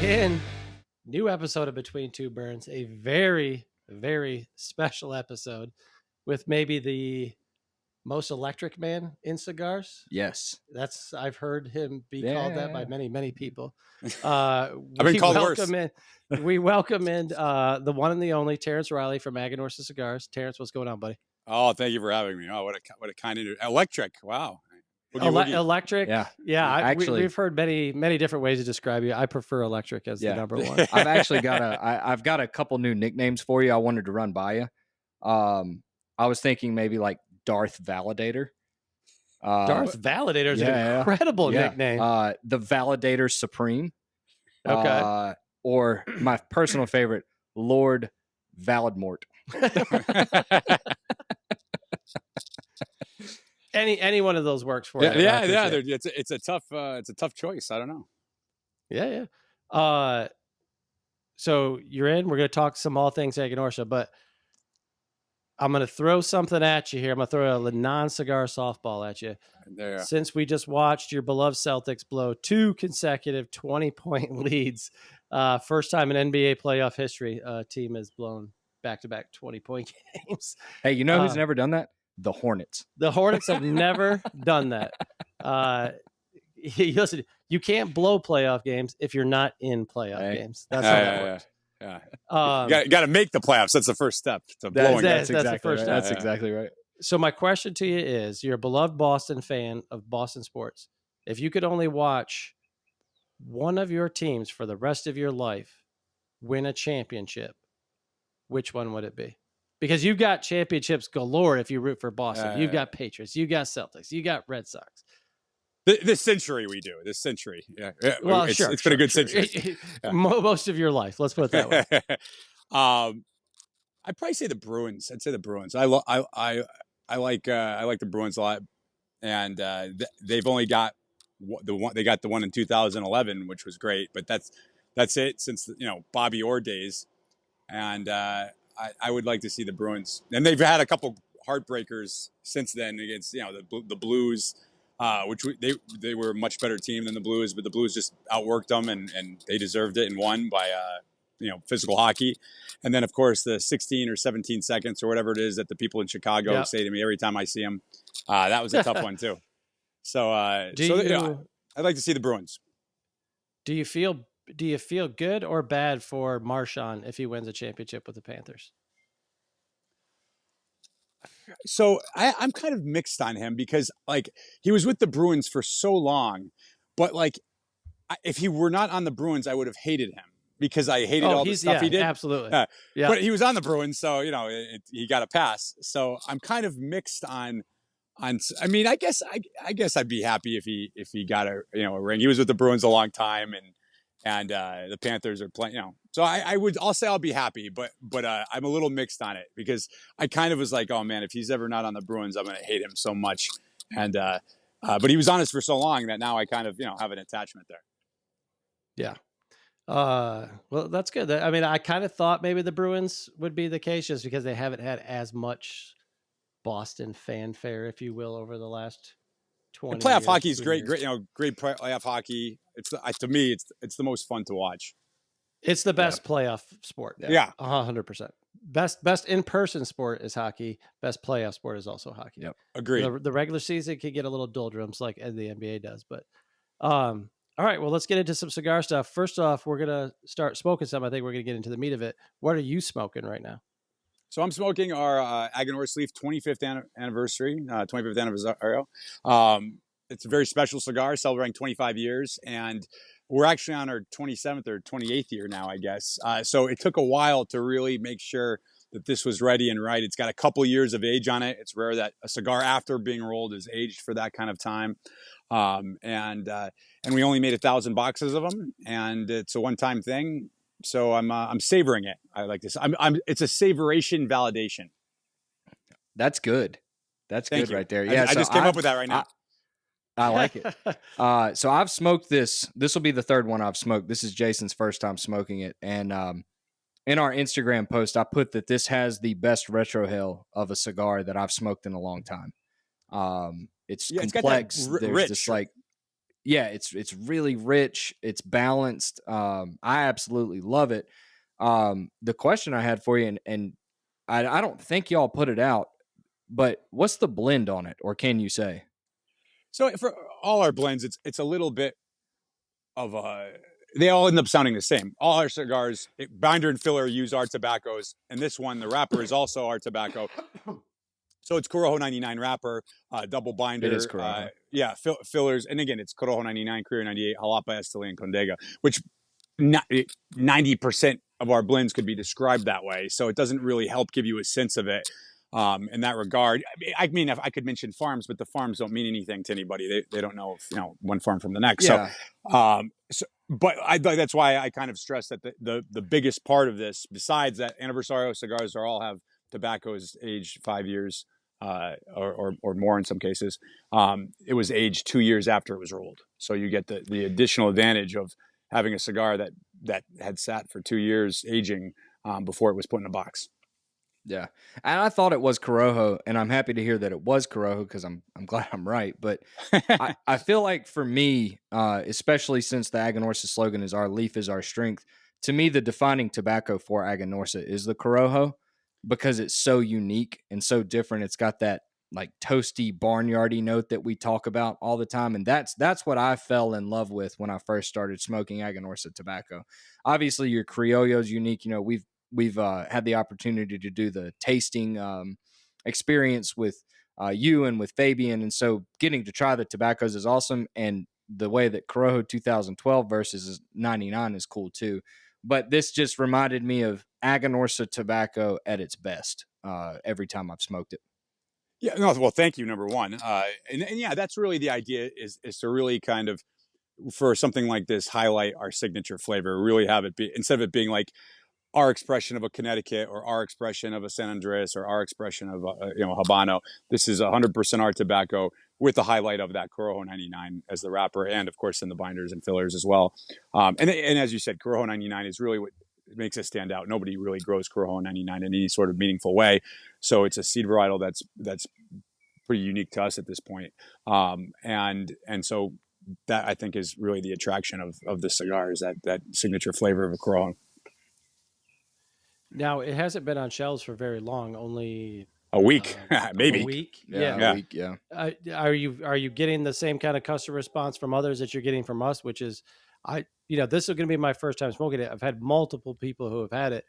in new episode of Between Two Burns, a very, very special episode with maybe the most electric man in cigars. Yes. I've heard him be called that by many, many people. I've been called worse. We welcome in the one and the only Terence Reilly from Aganorsa Cigars. Terence, what's going on, buddy? Oh, thank you for having me. Oh, what a kind of electric. Wow. Electric. Yeah. Actually, we've heard many different ways to describe you. I prefer electric as the number one. I've actually I've got a couple new nicknames for you. I wanted to run by you. I was thinking maybe like Darth Validator. Darth Validator is an incredible nickname. The Validator Supreme. Okay. Or my personal favorite, Lord Validmort. Any one of those works for you. Yeah. It's a tough choice. I don't know. Yeah. So you're in. We're going to talk some all things Aganorsa, but I'm going to throw something at you here. I'm going to throw a non-cigar softball at you. There. Since we just watched your beloved Celtics blow 2 consecutive 20-point leads, first time in NBA playoff history, a team has blown back-to-back 20-point games. Hey, you know who's never done that? The Hornets. The Hornets have never done that. Listen, you can't blow playoff games if you're not in playoff games. That's how that works. Yeah. You got to make the playoffs. That's the first step to blowing. That's the first step. That's exactly right. So my question to you is, you're a beloved Boston fan of Boston sports. If you could only watch one of your teams for the rest of your life win a championship, which one would it be? Because you've got championships galore if you root for Boston. You've got Patriots. You got Celtics. You got Red Sox. This century we do. This century. Yeah. Well, it's been a good century. Most of your life. Let's put it that way. I'd probably say the Bruins. I'd say the Bruins. I like the Bruins a lot, and they've only got the one. They got the one in 2011, which was great, but that's it since Bobby Orr days, and I would like to see the Bruins, and they've had a couple heartbreakers since then against the Blues, which they were a much better team than the Blues, but the Blues just outworked them and they deserved it and won by physical hockey. And then of course the 16 or 17 seconds or whatever it is that the people in Chicago say to me every time I see them, that was a tough one too. So I'd like to see the Bruins. Do you feel good or bad for Marshon if he wins a championship with the Panthers? So I'm kind of mixed on him because he was with the Bruins for so long, but if he were not on the Bruins, I would have hated him because I hated all the stuff he did. Absolutely. But he was on the Bruins, so he got a pass. So I'm kind of mixed on. I mean, I guess I'd be happy if he got a ring. He was with the Bruins a long time, and the Panthers are playing. So I'll say I'll be happy, but I'm a little mixed on it because I kind of was like, oh man, if he's ever not on the Bruins, I'm going to hate him so much. And but he was on us for so long that now I kind of have an attachment there. Yeah. Well, that's good. I mean, I kind of thought maybe the Bruins would be the case just because they haven't had as much Boston fanfare, if you will, over the last 20 and playoff years. Hockey is great, great playoff hockey. To me, it's the most fun to watch. It's the best playoff sport. Yeah. 100%. Best in-person sport is hockey. Best playoff sport is also hockey. Yep. Agreed. The regular season can get a little doldrums like the NBA does, but all right, well, let's get into some cigar stuff. First off, we're going to start smoking some. I think we're going to get into the meat of it. What are you smoking right now? So I'm smoking our Aganorsa Leaf 25th anniversary, 25th anniversary. It's a very special cigar celebrating 25 years, and we're actually on our 27th or 28th year now, I guess. So it took a while to really make sure that this was ready and right. It's got a couple years of age on it. It's rare that a cigar after being rolled is aged for that kind of time. And we only made 1,000 boxes of them, and it's a one-time thing. So I'm savoring it. I like this. It's a savoration validation. That's good. That's Thank good you. right there. Yeah, I just came up with that right now. I like it. So I've smoked this. This will be the third one I've smoked. This is Jason's first time smoking it. And in our Instagram post, I put that this has the best retrohale of a cigar that I've smoked in a long time. It's complex. It's got that There's rich. this yeah, it's really rich. It's balanced. I absolutely love it. The question I had for you, and I don't think y'all put it out, but what's the blend on it, or can you say? So for all our blends, it's a little bit of a. They all end up sounding the same. All our cigars, binder and filler, use our tobaccos, and this one, the wrapper, is also our tobacco. So it's Corojo 99 wrapper, double It is binder, Corojo. fillers, and again, it's Corojo 99, Criollo 98, Jalapa, Esteli, and Condega, which 90% of our blends could be described that way. So it doesn't really help give you a sense of it in that regard. I mean, if I could mention farms, but the farms don't mean anything to anybody. They don't know, one farm from the next. Yeah. But that's why I kind of stress that the biggest part of this, besides that Aniversario cigars all have tobaccos aged 5 years or more in some cases. It was aged 2 years after it was rolled. So you get the additional advantage of having a cigar that had sat for 2 years aging before it was put in a box. Yeah. And I thought it was Corojo, and I'm happy to hear that it was Corojo because I'm glad I'm right. But I feel like for me, especially since the Aganorsa slogan is "Our leaf is our strength," to me, the defining tobacco for Aganorsa is the Corojo because it's so unique and so different. It's got that like toasty, barnyardy note that we talk about all the time. And that's what I fell in love with when I first started smoking Aganorsa tobacco. Obviously, your Criollo is unique. We've had the opportunity to do the tasting experience with you and with Fabian. And so getting to try the tobaccos is awesome. And the way that Corojo 2012 versus 99 is cool too. But this just reminded me of Aganorsa tobacco at its best every time I've smoked it. Yeah, no, well, thank you, number one. And yeah, that's really the idea is to really kind of, for something like this, highlight our signature flavor, really have it be, instead of it being like our expression of a Connecticut or our expression of a San Andres or our expression of Habano. This is 100% our tobacco with the highlight of that Corojo 99 as the wrapper, and of course in the binders and fillers as well. And as you said, Corojo 99 is really what makes it stand out. Nobody really grows Corojo 99 in any sort of meaningful way, so it's a seed varietal that's pretty unique to us at this point. And so that I think is really the attraction of the cigar, is that signature flavor of a Corojo. Now, it hasn't been on shelves for very long, only a week, maybe a week. A week. Yeah. Are you getting the same kind of customer response from others that you're getting from us? Which is, this is going to be my first time smoking it. I've had multiple people who have had it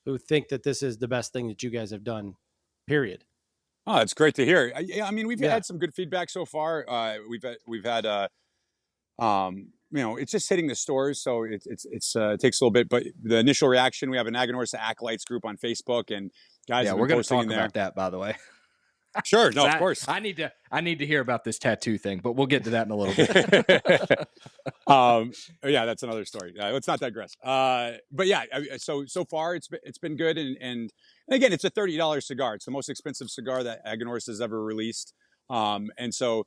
who think that this is the best thing that you guys have done. Period. Oh, it's great to hear. I mean, we've had some good feedback so far. We've had it's just hitting the stores, so it takes a little bit. But the initial reaction, we have an Aganorsa Acolytes group on Facebook, and guys, yeah, we're going to talk about that, by the way. Sure, no, of course. I need to hear about this tattoo thing, but we'll get to that in a little bit. Yeah, that's another story. Let's not digress. But yeah, so far it's been good, and again, it's a $30 cigar. It's the most expensive cigar that Aganorsa has ever released, and so.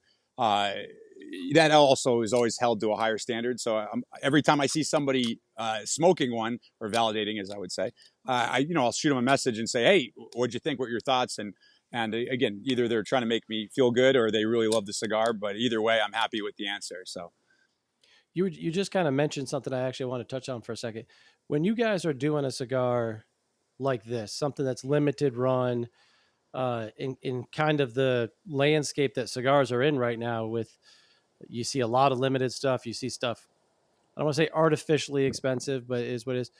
That also is always held to a higher standard. So every time I see somebody smoking one, or validating, as I would say, I'll shoot them a message and say, "Hey, what'd you think? What are your thoughts?" And again, either they're trying to make me feel good or they really love the cigar. But either way, I'm happy with the answer. So you just kind of mentioned something I actually want to touch on for a second. When you guys are doing a cigar like this, something that's limited run, in kind of the landscape that cigars are in right now, with you see a lot of limited stuff. You see stuff, I don't want to say artificially expensive, but it is what it is.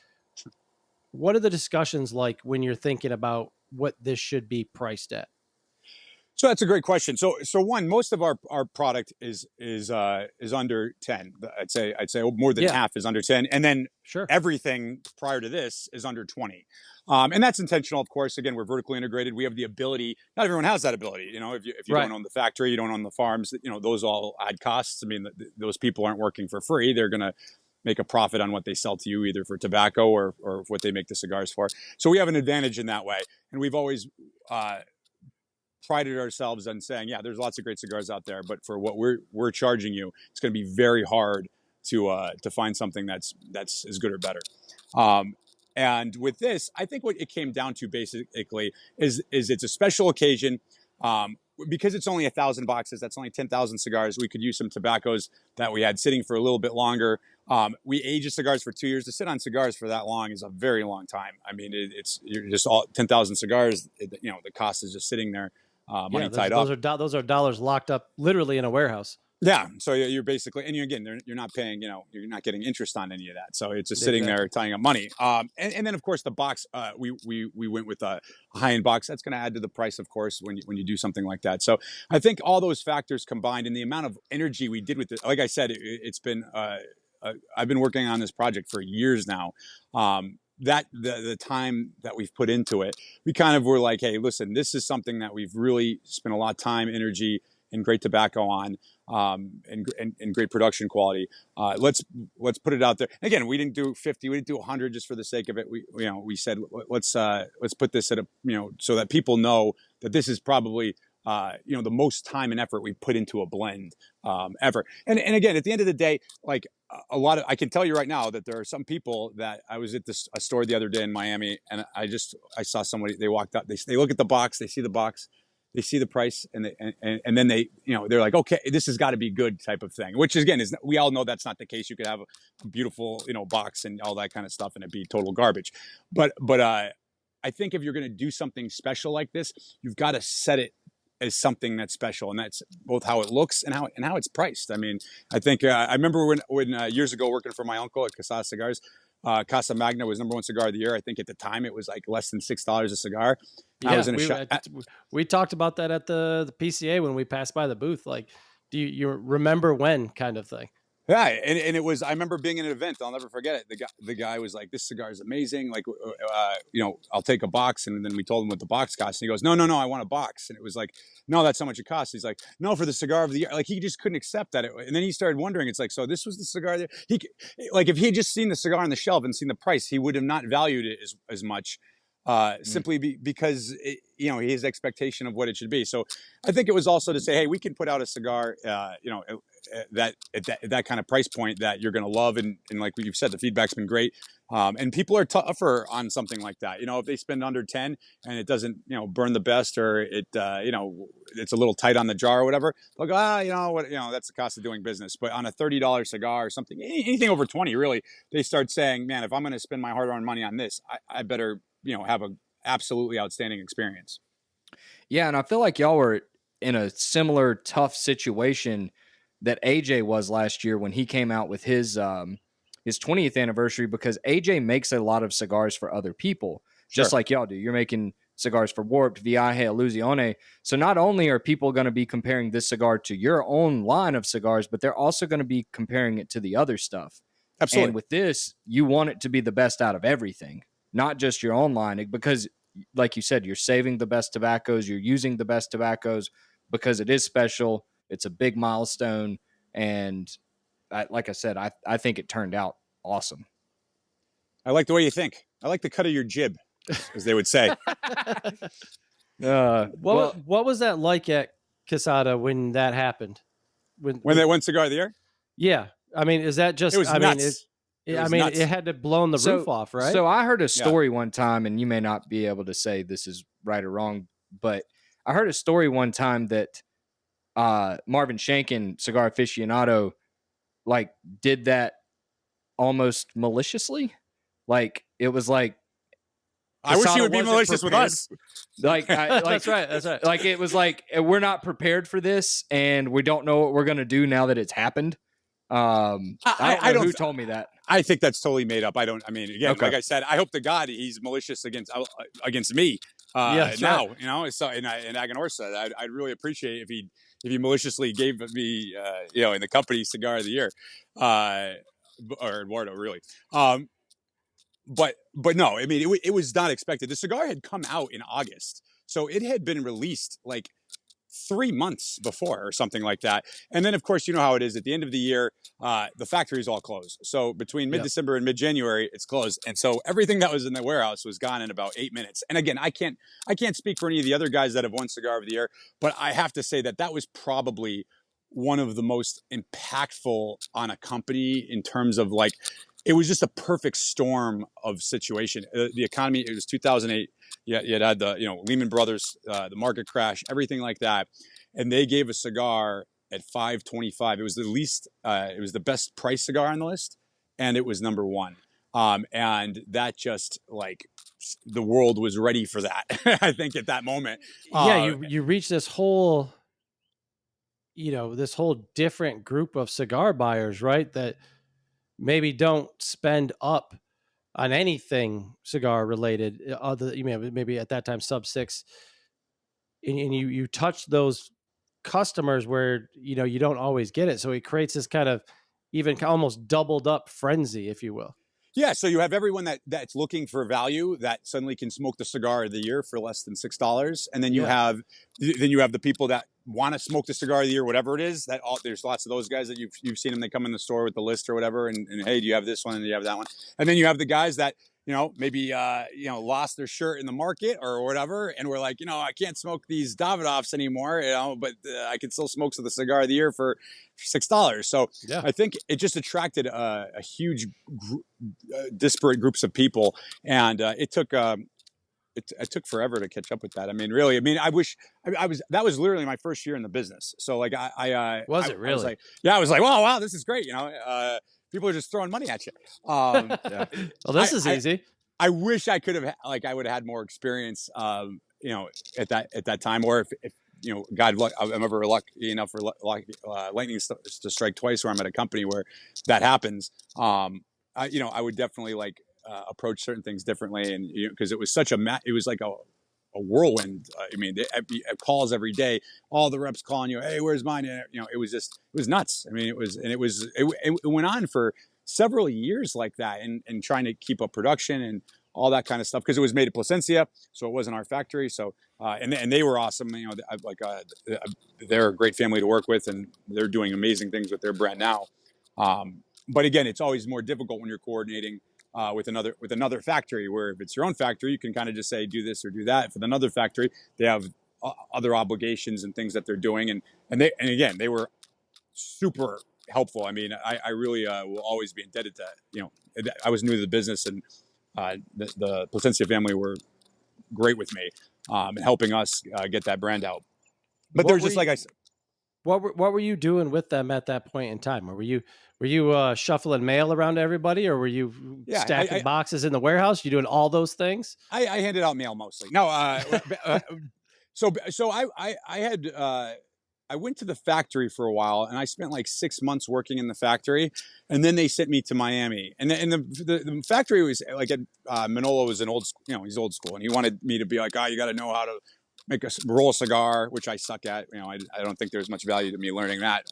What are the discussions like when you're thinking about what this should be priced at? So that's a great question. So one, most of our product is under 10. I'd say more than half is under 10, and then everything prior to this is under 20. And that's intentional, of course. Again, we're vertically integrated. We have the ability. Not everyone has that ability. If you don't own the factory, you don't own the farms. Those all add costs. I mean, those people aren't working for free. They're going to make a profit on what they sell to you, either for tobacco or what they make the cigars for. So we have an advantage in that way, and we've always prided ourselves on saying, yeah, there's lots of great cigars out there, but for what we're charging you, it's going to be very hard to find something that's as good or better. And with this, I think what it came down to basically is it's a special occasion. because it's only 1,000 boxes, that's only 10,000 cigars. We could use some tobaccos that we had sitting for a little bit longer. We age the cigars for 2 years. To sit on cigars for that long is a very long time. I mean, you're just all 10,000 cigars. The cost is just sitting there, money tied up. Those are dollars locked up literally in a warehouse. Yeah, so you're basically, and you're not paying, you're not getting interest on any of that. So it's just sitting there tying up money. And then of course the box, we went with a high-end box. That's going to add to the price, of course, when you do something like that. So I think all those factors combined, and the amount of energy we did with it. Like I said, it's been, I've been working on this project for years now. That the time that we've put into it, we kind of were like, hey, listen, this is something that we've really spent a lot of time, energy, and great tobacco on, and great production quality. Let's put it out there. Again, we didn't do 50, we didn't do 100 just for the sake of it. We said let's put this at a so that people know that this is probably the most time and effort we put into a blend ever. And again, at the end of the day, like I can tell you right now that there are some people that I was at a store the other day in Miami, and I saw somebody, they walked up, they look at the box, they see the box, they see the price, and then they they're like, okay, this has got to be good type of thing. Which again we all know that's not the case. You could have a beautiful box and all that kind of stuff, and it'd be total garbage. But I think if you're going to do something special like this, you've got to set it as something that's special, and that's both how it looks and how it's priced. I mean, I think I remember when years ago working for my uncle at Casas Cigars. Casa Magna was #1 cigar of the year. I think at the time it was like less than $6 a cigar. Yeah, I was in a shop. We talked about that at the PCA when we passed by the booth. Like, do you remember when kind of thing? Yeah, and it was. I remember being in an event. I'll never forget it. The guy was like, "This cigar is amazing. Like, I'll take a box." And then we told him what the box cost. And he goes, "No, I want a box." And it was like, "No, that's how much it costs." He's like, "No, for the cigar of the year." Like he just couldn't accept that. And then he started wondering. It's like, so this was the cigar that if he had just seen the cigar on the shelf and seen the price, he would have not valued it as much. Simply because his expectation of what it should be. So I think it was also to say, hey, we can put out a cigar, that at that kind of price point that you're going to love, and like you've said, the feedback's been great, and people are tougher on something like that. If they spend under 10 and it doesn't burn the best, or it it's a little tight on the jar or whatever, they'll go, that's the cost of doing business. But on a $30 cigar or something, anything over 20, really, they start saying, man, if I'm going to spend my hard-earned money on this, I better have a absolutely outstanding experience. Yeah, and I feel like y'all were in a similar tough situation that AJ was last year when he came out with his 20th anniversary, because AJ makes a lot of cigars for other people, just like y'all do. You're making cigars for Warped, Viaje, Illusione. So not only are people going to be comparing this cigar to your own line of cigars, but they're also going to be comparing it to the other stuff. Absolutely. And with this, you want it to be the best out of everything, not just your own line, because like you said, you're saving the best tobaccos, you're using the best tobaccos because it is special. It's a big milestone. And like I said, I think it turned out awesome. I like the way you think. I like the cut of your jib, as they would say. What was that like at Quesada when that happened? When they won Cigar of the Year? Yeah. I mean, is that just, it was nuts. Nuts. It had to blow the roof off, right? So I heard a story one time, and you may not be able to say this is right or wrong, but I heard a story one time that Marvin Shankin, Cigar Aficionado, like did that almost maliciously. Like it was like, I wish he would be malicious with us. That's right. Like it was like, we're not prepared for this, and we don't know what we're gonna do now that it's happened. I don't know who told me that. I think that's totally made up. Again, like I said, I hope to God he's malicious against me now. Right. So in Aganorsa, I'd really appreciate if he maliciously gave me in the company Cigar of the Year, or Eduardo, really. But no, I mean it was not expected. The cigar had come out in August, so it had been released like 3 months before or something like that. And then, of course, you know how it is at the end of the year, the factories all close. So between mid-December and mid-January, it's closed. And so everything that was in the warehouse was gone in about 8 minutes. And again, I can't speak for any of the other guys that have won Cigar of the Year, but I have to say that was probably one of the most impactful on a company in terms of like it was just a perfect storm of situation. The economy, it was 2008. Yeah, you had the Lehman Brothers, the market crash, everything like that, and they gave a cigar at $5.25. It was the least. It was the best price cigar on the list, and it was number one. And that just like the world was ready for that. I think at that moment. Yeah, you reach this whole, this whole different group of cigar buyers, right? That maybe don't spend up on anything cigar related, other maybe at that time sub six, and you touch those customers where you don't always get it, so it creates this kind of even almost doubled up frenzy, if you will. Yeah, so you have everyone that's looking for value that suddenly can smoke the cigar of the year for less than $6, and then you have the people that want to smoke the cigar of the year, whatever it is. There's lots of those guys that you've seen them. They come in the store with the list or whatever, and hey, do you have this one? And do you have that one? And then you have the guys that maybe lost their shirt in the market or whatever, and we're like, I can't smoke these Davidoffs anymore, but I can still smoke the cigar of the year for $6. So yeah. I think it just attracted a huge disparate groups of people, and it took forever to catch up with that. I mean, really, I wish I was. That was literally my first year in the business. So like, I was it really? I was like, wow, this is great. People are just throwing money at you. Yeah. Well, this is easy. I wish I could have I would have had more experience. At that time, or if God, I'm ever lucky enough for lightning to strike twice, where I'm at a company where that happens. I would definitely approach certain things differently, and because it was such it was like a whirlwind. Calls every day, all the reps calling you, hey, where's mine? It was nuts. It went on for several years like that, and trying to keep up production and all that kind of stuff, because it was made at Placencia, so it wasn't our factory. So and they were awesome. They're a great family to work with, and they're doing amazing things with their brand now. But again, it's always more difficult when you're coordinating with another factory, where if it's your own factory, you can kind of just say, do this or do that. For another factory, they have other obligations and things that they're doing. And again, they were super helpful. I really will always be indebted to, I was new to the business, and the Placencia family were great with me, helping us get that brand out. But there's just, like I said, what were you doing with them at that point in time? Or were you shuffling mail around to everybody, or were you stacking boxes in the warehouse? You doing all those things? I handed out mail mostly. No, so I went to the factory for a while, and I spent like 6 months working in the factory, and then they sent me to Miami. And the factory was like Manolo was an old, he's old school, and he wanted me to be like, you got to know how to make roll a cigar, which I suck at. I don't think there's much value to me learning that.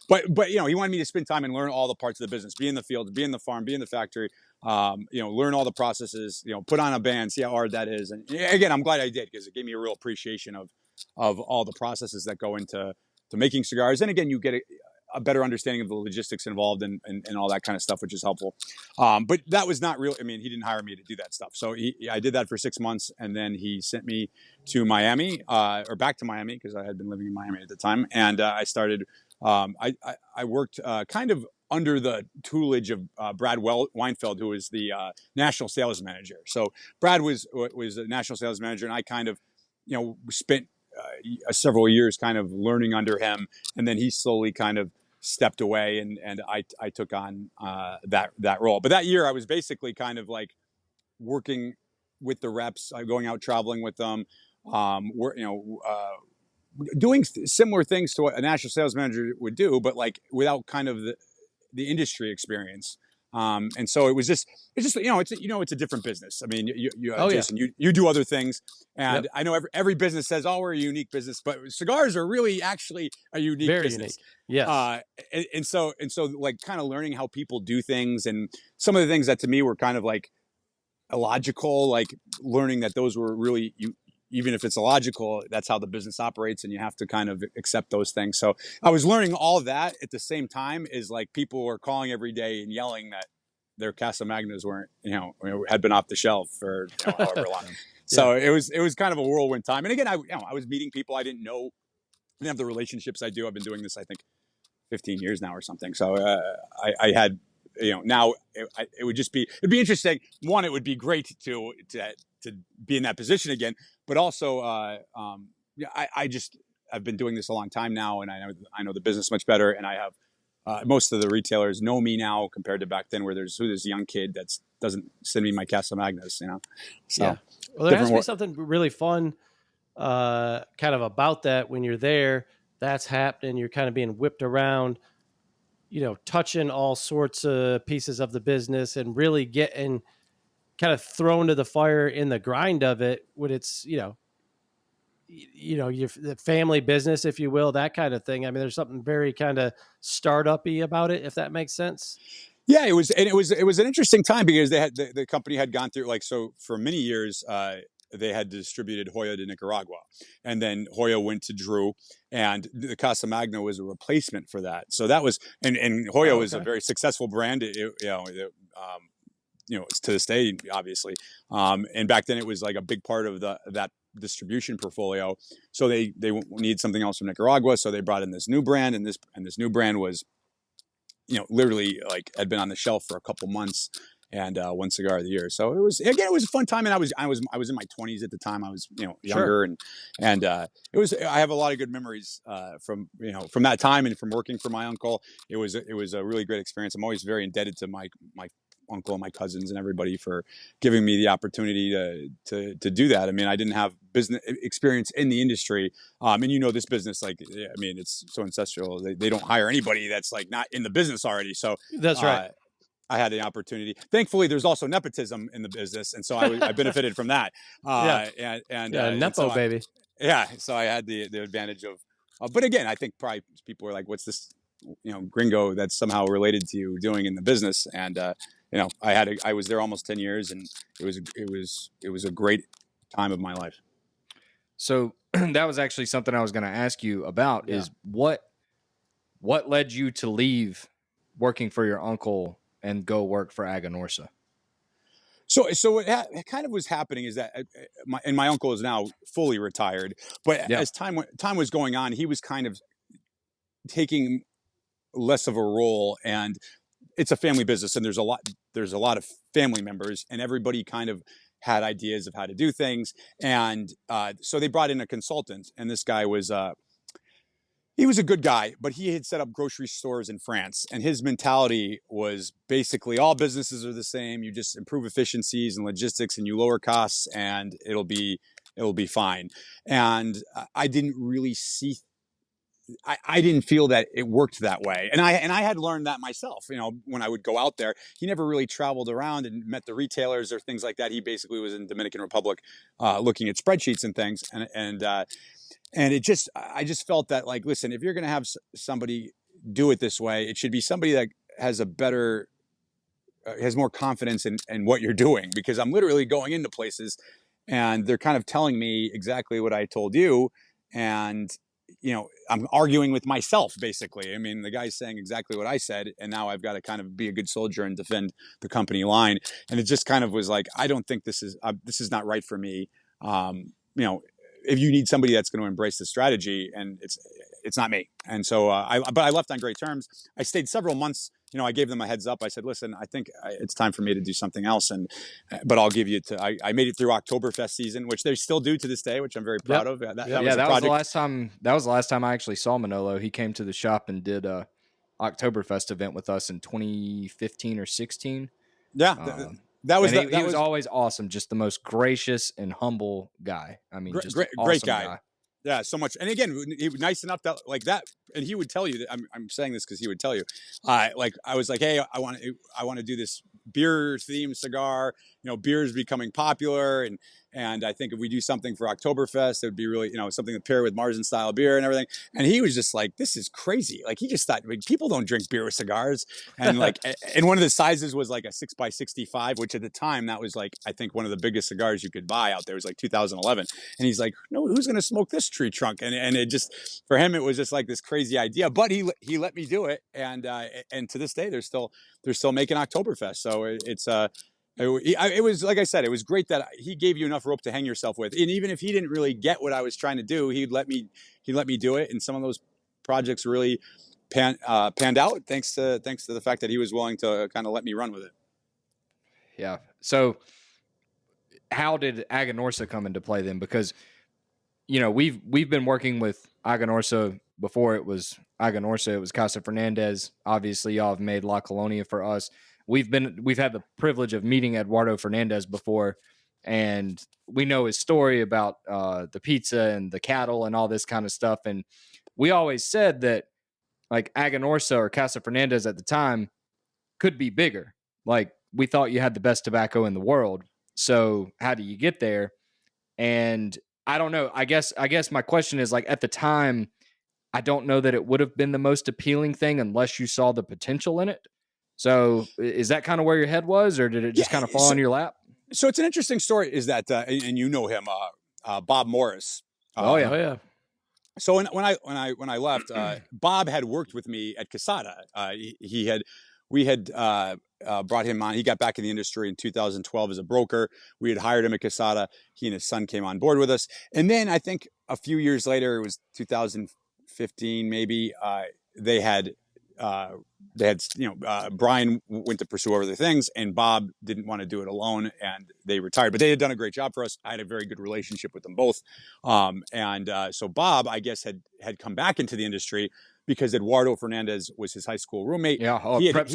But he wanted me to spend time and learn all the parts of the business, be in the field, be in the farm, be in the factory, learn all the processes, put on a band, see how hard that is. And again, I'm glad I did, because it gave me a real appreciation of all the processes that go into making cigars. And again, you get a better understanding of the logistics involved and all that kind of stuff, which is helpful. But that was not real. He didn't hire me to do that stuff. So I did that for 6 months, and then he sent me to Miami, or back to Miami, because I had been living in Miami at the time. And I started, I worked kind of under the tutelage of Brad Weinfeld, who was the national sales manager. So Brad was the national sales manager, and I kind of, spent several years kind of learning under him, and then he slowly kind of stepped away, and I took on that role. But that year I was basically kind of like working with the reps, going out traveling with them, doing similar things to what a national sales manager would do, but like without kind of the industry experience. And so it's a different business. Jason, you do other things, and yep. I know every business says, we're a unique business, but cigars are really actually a unique business. Unique. Yes. And so like kind of learning how people do things, and some of the things that to me were kind of like illogical, like learning that those were really, even if it's illogical, that's how the business operates, and you have to kind of accept those things. So I was learning all of that at the same time as like people were calling every day and yelling that their Casa Magnas weren't, had been off the shelf for however long. So it was kind of a whirlwind time. And again, I was meeting people I didn't know, didn't have the relationships I do. I've been doing this, I think, 15 years now or something. So I had now it would just it'd be interesting. One, it would be great to be in that position again, but also, I've been doing this a long time now, and I know the business much better, and I have most of the retailers know me now compared to back then, where there's this young kid that doesn't send me my Casa Magnas, So, yeah. Well, there has to be something really fun, kind of about that when you're there. That's happening. You're kind of being whipped around, touching all sorts of pieces of the business and really getting kind of thrown to the fire in the grind of it when it's, your the family business, if you will, that kind of thing. I mean, there's something very kind of startup-y about it, if that makes sense. Yeah, it was an interesting time because they had the company had gone through so for many years, they had distributed Hoya to Nicaragua, and then Hoya went to Drew, and the Casa Magna was a replacement for that. So that was, and Hoya was a very successful brand. It's to this day, obviously. And back then it was like a big part of that distribution portfolio. So they need something else from Nicaragua. So they brought in this new brand, and this new brand was, literally had been on the shelf for a couple months, and won Cigar of the Year. So it was a fun time, and I was in my 20s at the time. I was younger, and it was. I have a lot of good memories from that time and from working for my uncle. It was a really great experience. I'm always very indebted to my uncle and my cousins and everybody for giving me the opportunity to do that. I mean, I didn't have business experience in the industry. And this business, it's so ancestral. They don't hire anybody that's not in the business already. So that's right. I had the opportunity. Thankfully, there's also nepotism in the business, and so I benefited from that. Nepo baby. Yeah, so I had the advantage of. But again, I think probably people were like, "What's this, gringo that's somehow related to you doing in the business?" And I was there almost 10 years, and it was a great time of my life. So that was actually something I was going to ask you about. Is what led you to leave working for your uncle and go work for Aganorsa? So what kind of was happening is that my uncle is now fully retired, but as time was going on, he was kind of taking less of a role, and it's a family business, and there's a lot of family members, and everybody kind of had ideas of how to do things, and so they brought in a consultant, and this guy was he was a good guy, but he had set up grocery stores in France, and his mentality was basically all businesses are the same. You just improve efficiencies and logistics, and you lower costs, and it'll be fine. And I didn't really see. I didn't feel that it worked that way, and I had learned that myself. When I would go out there, he never really traveled around and met the retailers or things like that. He basically was in Dominican Republic, looking at spreadsheets and things, and I just felt that, listen, if you're going to have somebody do it this way, it should be somebody that has has more confidence in what you're doing, because I'm literally going into places and they're kind of telling me exactly what I told you. And, I'm arguing with myself, basically. I mean, the guy's saying exactly what I said, and now I've got to kind of be a good soldier and defend the company line. And it just kind of was like, I don't think this is not right for me. If you need somebody that's going to embrace the strategy, and it's not me. And so but I left on great terms. I stayed several months. I gave them a heads up. I said, listen, I think it's time for me to do something else. But I'll give you I made it through Oktoberfest season, which they still do to this day, which I'm very proud of. That was the last time. That was the last time I actually saw Manolo. He came to the shop and did a Oktoberfest event with us in 2015 or 16. Yeah. He was always awesome. Just the most gracious and humble guy. I mean, just great awesome guy. Yeah, so much. And again, he was nice enough that that, and he would tell you that I'm saying this because he would tell you, I was like, hey, I want to do this beer themed cigar. Beer is becoming popular, and I think if we do something for Oktoberfest, it would be really, something to pair with Marzen style beer and everything. And he was just like, this is crazy. He just thought, people don't drink beer with cigars. And and one of the sizes was like a 6x65, which at the time that was I think one of the biggest cigars you could buy out there. It was 2011. And he's like, no, who's going to smoke this tree trunk? And it just, for him, it was just this crazy idea, but he let me do it. And to this day, they're still making Oktoberfest. So it was, like I said, it was great that he gave you enough rope to hang yourself with. And even if he didn't really get what I was trying to do, he'd let me do it. And some of those projects really panned out thanks to the fact that he was willing to kind of let me run with it. Yeah. So how did Aganorsa come into play then? Because, we've been working with Aganorsa before it was Aganorsa. It was Casa Fernandez. Obviously, y'all have made La Colonia for us. We've had the privilege of meeting Eduardo Fernandez before, and we know his story about the pizza and the cattle and all this kind of stuff. And we always said that like Aganorsa or Casa Fernandez at the time could be bigger. Like we thought you had the best tobacco in the world. So how do you get there? And I don't know. I guess my question is like at the time, I don't know that it would have been the most appealing thing unless you saw the potential in it. So is that kind of where your head was, or did it just kind of fall in your lap? So it's an interesting story. Is that and you know him, Bob Morris? Oh yeah. Oh yeah. So when I left, Bob had worked with me at Casada. We had brought him on. He got back in the industry in 2012 as a broker. We had hired him at Casada. He and his son came on board with us. And then I think a few years later, it was 2015 maybe. They had Brian went to pursue other things, and Bob didn't want to do it alone, and they retired. But they had done a great job for us. I had a very good relationship with them both, so Bob, I guess, had come back into the industry because Eduardo Fernandez was his high school roommate. Yeah, prep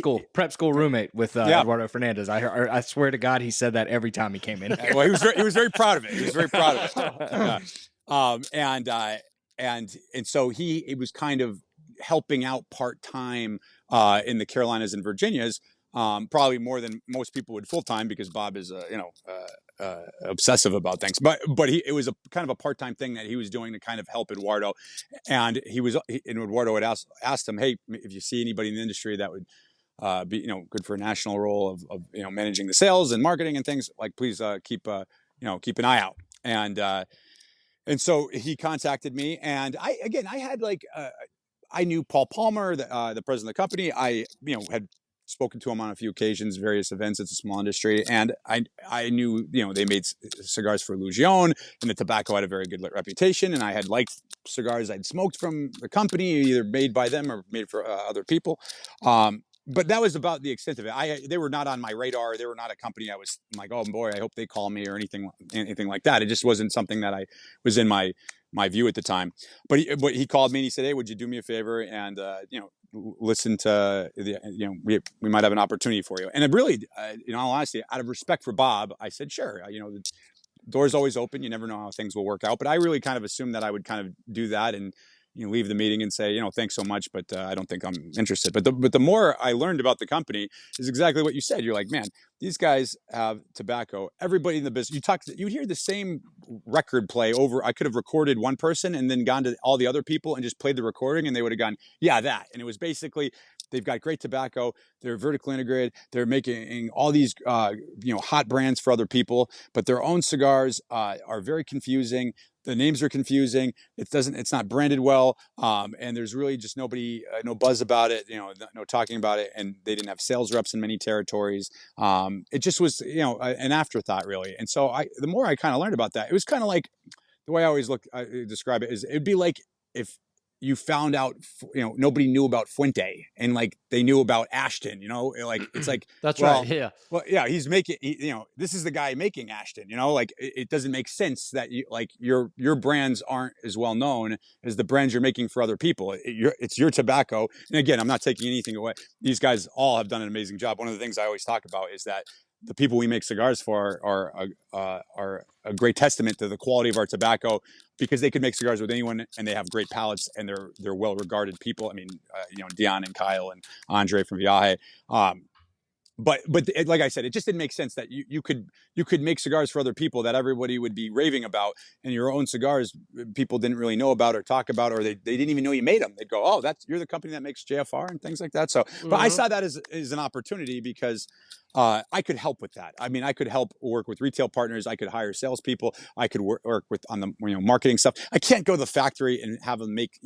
school roommate with Eduardo Fernandez. I swear to God, he said that every time he came in here. Well, he was very proud of it. He was very proud of it. And so he was kind of helping out part-time in the Carolinas and Virginias, probably more than most people would full-time, because Bob is obsessive about things, but it was a kind of a part-time thing that he was doing to kind of help Eduardo. And Eduardo had asked him, hey, if you see anybody in the industry that would be good for a national role of managing the sales and marketing and things, like, please keep an eye out. And so he contacted me, and I had I knew Paul Palmer, the president of the company. I had spoken to him on a few occasions, various events. It's a small industry, and I knew they made cigars for Lugion, and the tobacco had a very good reputation. And I had liked cigars I'd smoked from the company, either made by them or made for other people. But that was about the extent of it. They were not on my radar. They were not a company I was like, oh boy, I hope they call me or anything like that. It just wasn't something that I was in my view at the time. But he called me and he said, hey, would you do me a favor and listen to we might have an opportunity for you. And it really, in all honesty, out of respect for Bob, I said, sure. The door's always open. You never know how things will work out. But I really kind of assumed that I would kind of do that and leave the meeting and say, thanks so much, but I don't think I'm interested. But the more I learned about the company is exactly what you said. You're like, man, these guys have tobacco. Everybody in the business, you'd hear the same record play over. I could have recorded one person and then gone to all the other people and just played the recording, and they would have gone, yeah, that. And it was basically, they've got great tobacco. They're vertically integrated. They're making all these, hot brands for other people, but their own cigars are very confusing. The names are confusing. It's not branded well. And there's really just no buzz about it, no talking about it. And they didn't have sales reps in many territories. It just was, an afterthought really. And so the more I kind of learned about that, it was kind of like, the way I always describe it is, it'd be like if you found out, nobody knew about Fuente and like they knew about Ashton, like, it's like, that's right. Yeah. Well, yeah, he's making, this is the guy making Ashton, like it doesn't make sense that your brands aren't as well known as the brands you're making for other people. It's your tobacco. And again, I'm not taking anything away. These guys all have done an amazing job. One of the things I always talk about is that the people we make cigars for are a great testament to the quality of our tobacco, because they could make cigars with anyone and they have great palates and they're well-regarded people. I mean, Dion and Kyle and Andre from Viaje. But like I said, it just didn't make sense that you could make cigars for other people that everybody would be raving about, and your own cigars people didn't really know about or talk about, or they didn't even know you made them. They'd go, oh, you're the company that makes JFR and things like that. So, but I saw that as an opportunity because I could help with that. I mean, I could help work with retail partners. I could hire salespeople. I could work with on the marketing stuff. I can't go to the factory and have them make.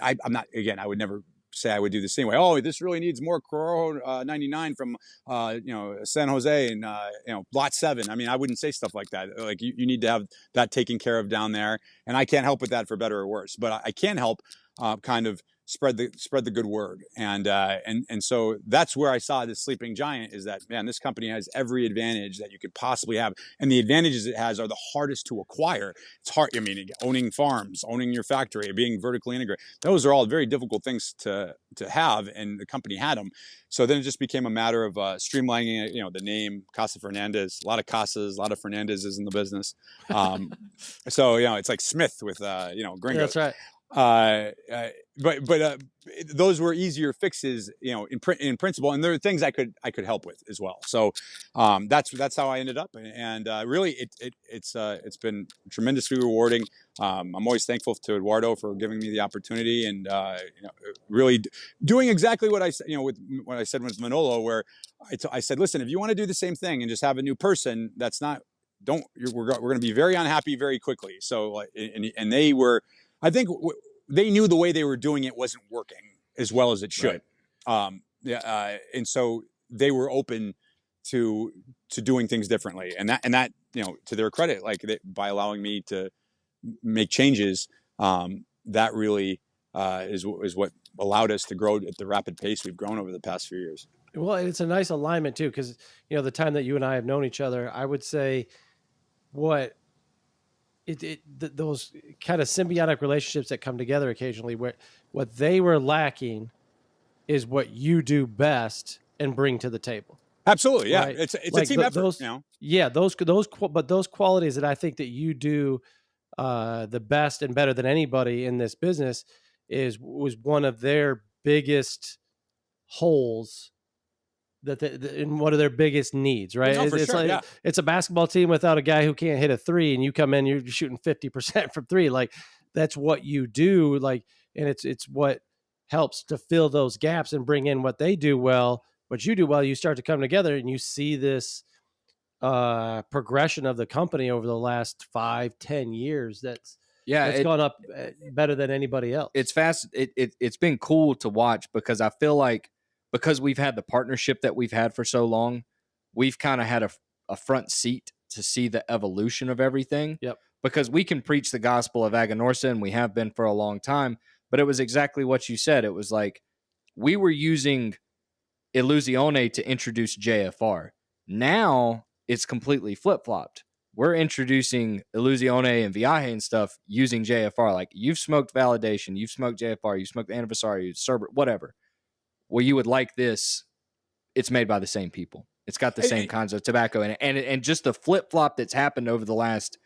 I'm not. Again, I would never say I would do this anyway. Oh, this really needs more Corojo 99 from San Jose and lot 7. I mean, I wouldn't say stuff like that. Like you need to have that taken care of down there, and I can't help with that for better or worse. But I can help kind of spread the good word. And so that's where I saw this sleeping giant, is that, man, this company has every advantage that you could possibly have. And the advantages it has are the hardest to acquire. It's hard. I mean, owning farms, owning your factory, being vertically integrated. Those are all very difficult things to have. And the company had them. So then it just became a matter of streamlining, the name Casa Fernandez, a lot of Casas, a lot of Fernandezes in the business. So, it's like Smith with, Gringos. Yeah, that's right. But those were easier fixes, in principle, and there are things I could help with as well. So that's how I ended up, and really it's been tremendously rewarding. I'm always thankful to Eduardo for giving me the opportunity, and really doing exactly what I said, with what I said with Manolo, where I said, listen, if you want to do the same thing and just have a new person, that's not. We're going to be very unhappy very quickly. So, and they were, I think they knew the way they were doing it wasn't working as well as it should. Right. And so they were open to doing things differently. And that, to their credit, by allowing me to make changes, that really is what allowed us to grow at the rapid pace we've grown over the past few years. Well, it's a nice alignment too, because, the time that you and I have known each other, I would say those kind of symbiotic relationships that come together occasionally, where what they were lacking is what you do best and bring to the table. Absolutely. Yeah. Right? It's like a team effort. Yeah. Those qualities that I think that you do the best and better than anybody in this business was one of their biggest holes in one of their biggest needs, right? No, it's like, it's a basketball team without a guy who can't hit a three, and you come in, you're shooting 50% from three. Like, that's what you do. And it's what helps to fill those gaps and bring in what they do well, what you do well. You start to come together, and you see this progression of the company over the last 5-10 years. It's gone up better than anybody else. It's fast. It's been cool to watch, because I feel like, because we've had the partnership that we've had for so long, we've kind of had a front seat to see the evolution of everything. Yep. Because we can preach the gospel of Aganorsa, and we have been for a long time, but it was exactly what you said. It was like we were using Illusione to introduce JFR. Now it's completely flip-flopped. We're introducing Illusione and Viaje and stuff using JFR. Like, you've smoked Validation, you've smoked JFR, you've smoked Anniversary, Cerberus, whatever. Well, you would like this. It's made by the same people. It's got the same kinds of tobacco in it. And just the flip-flop that's happened over the last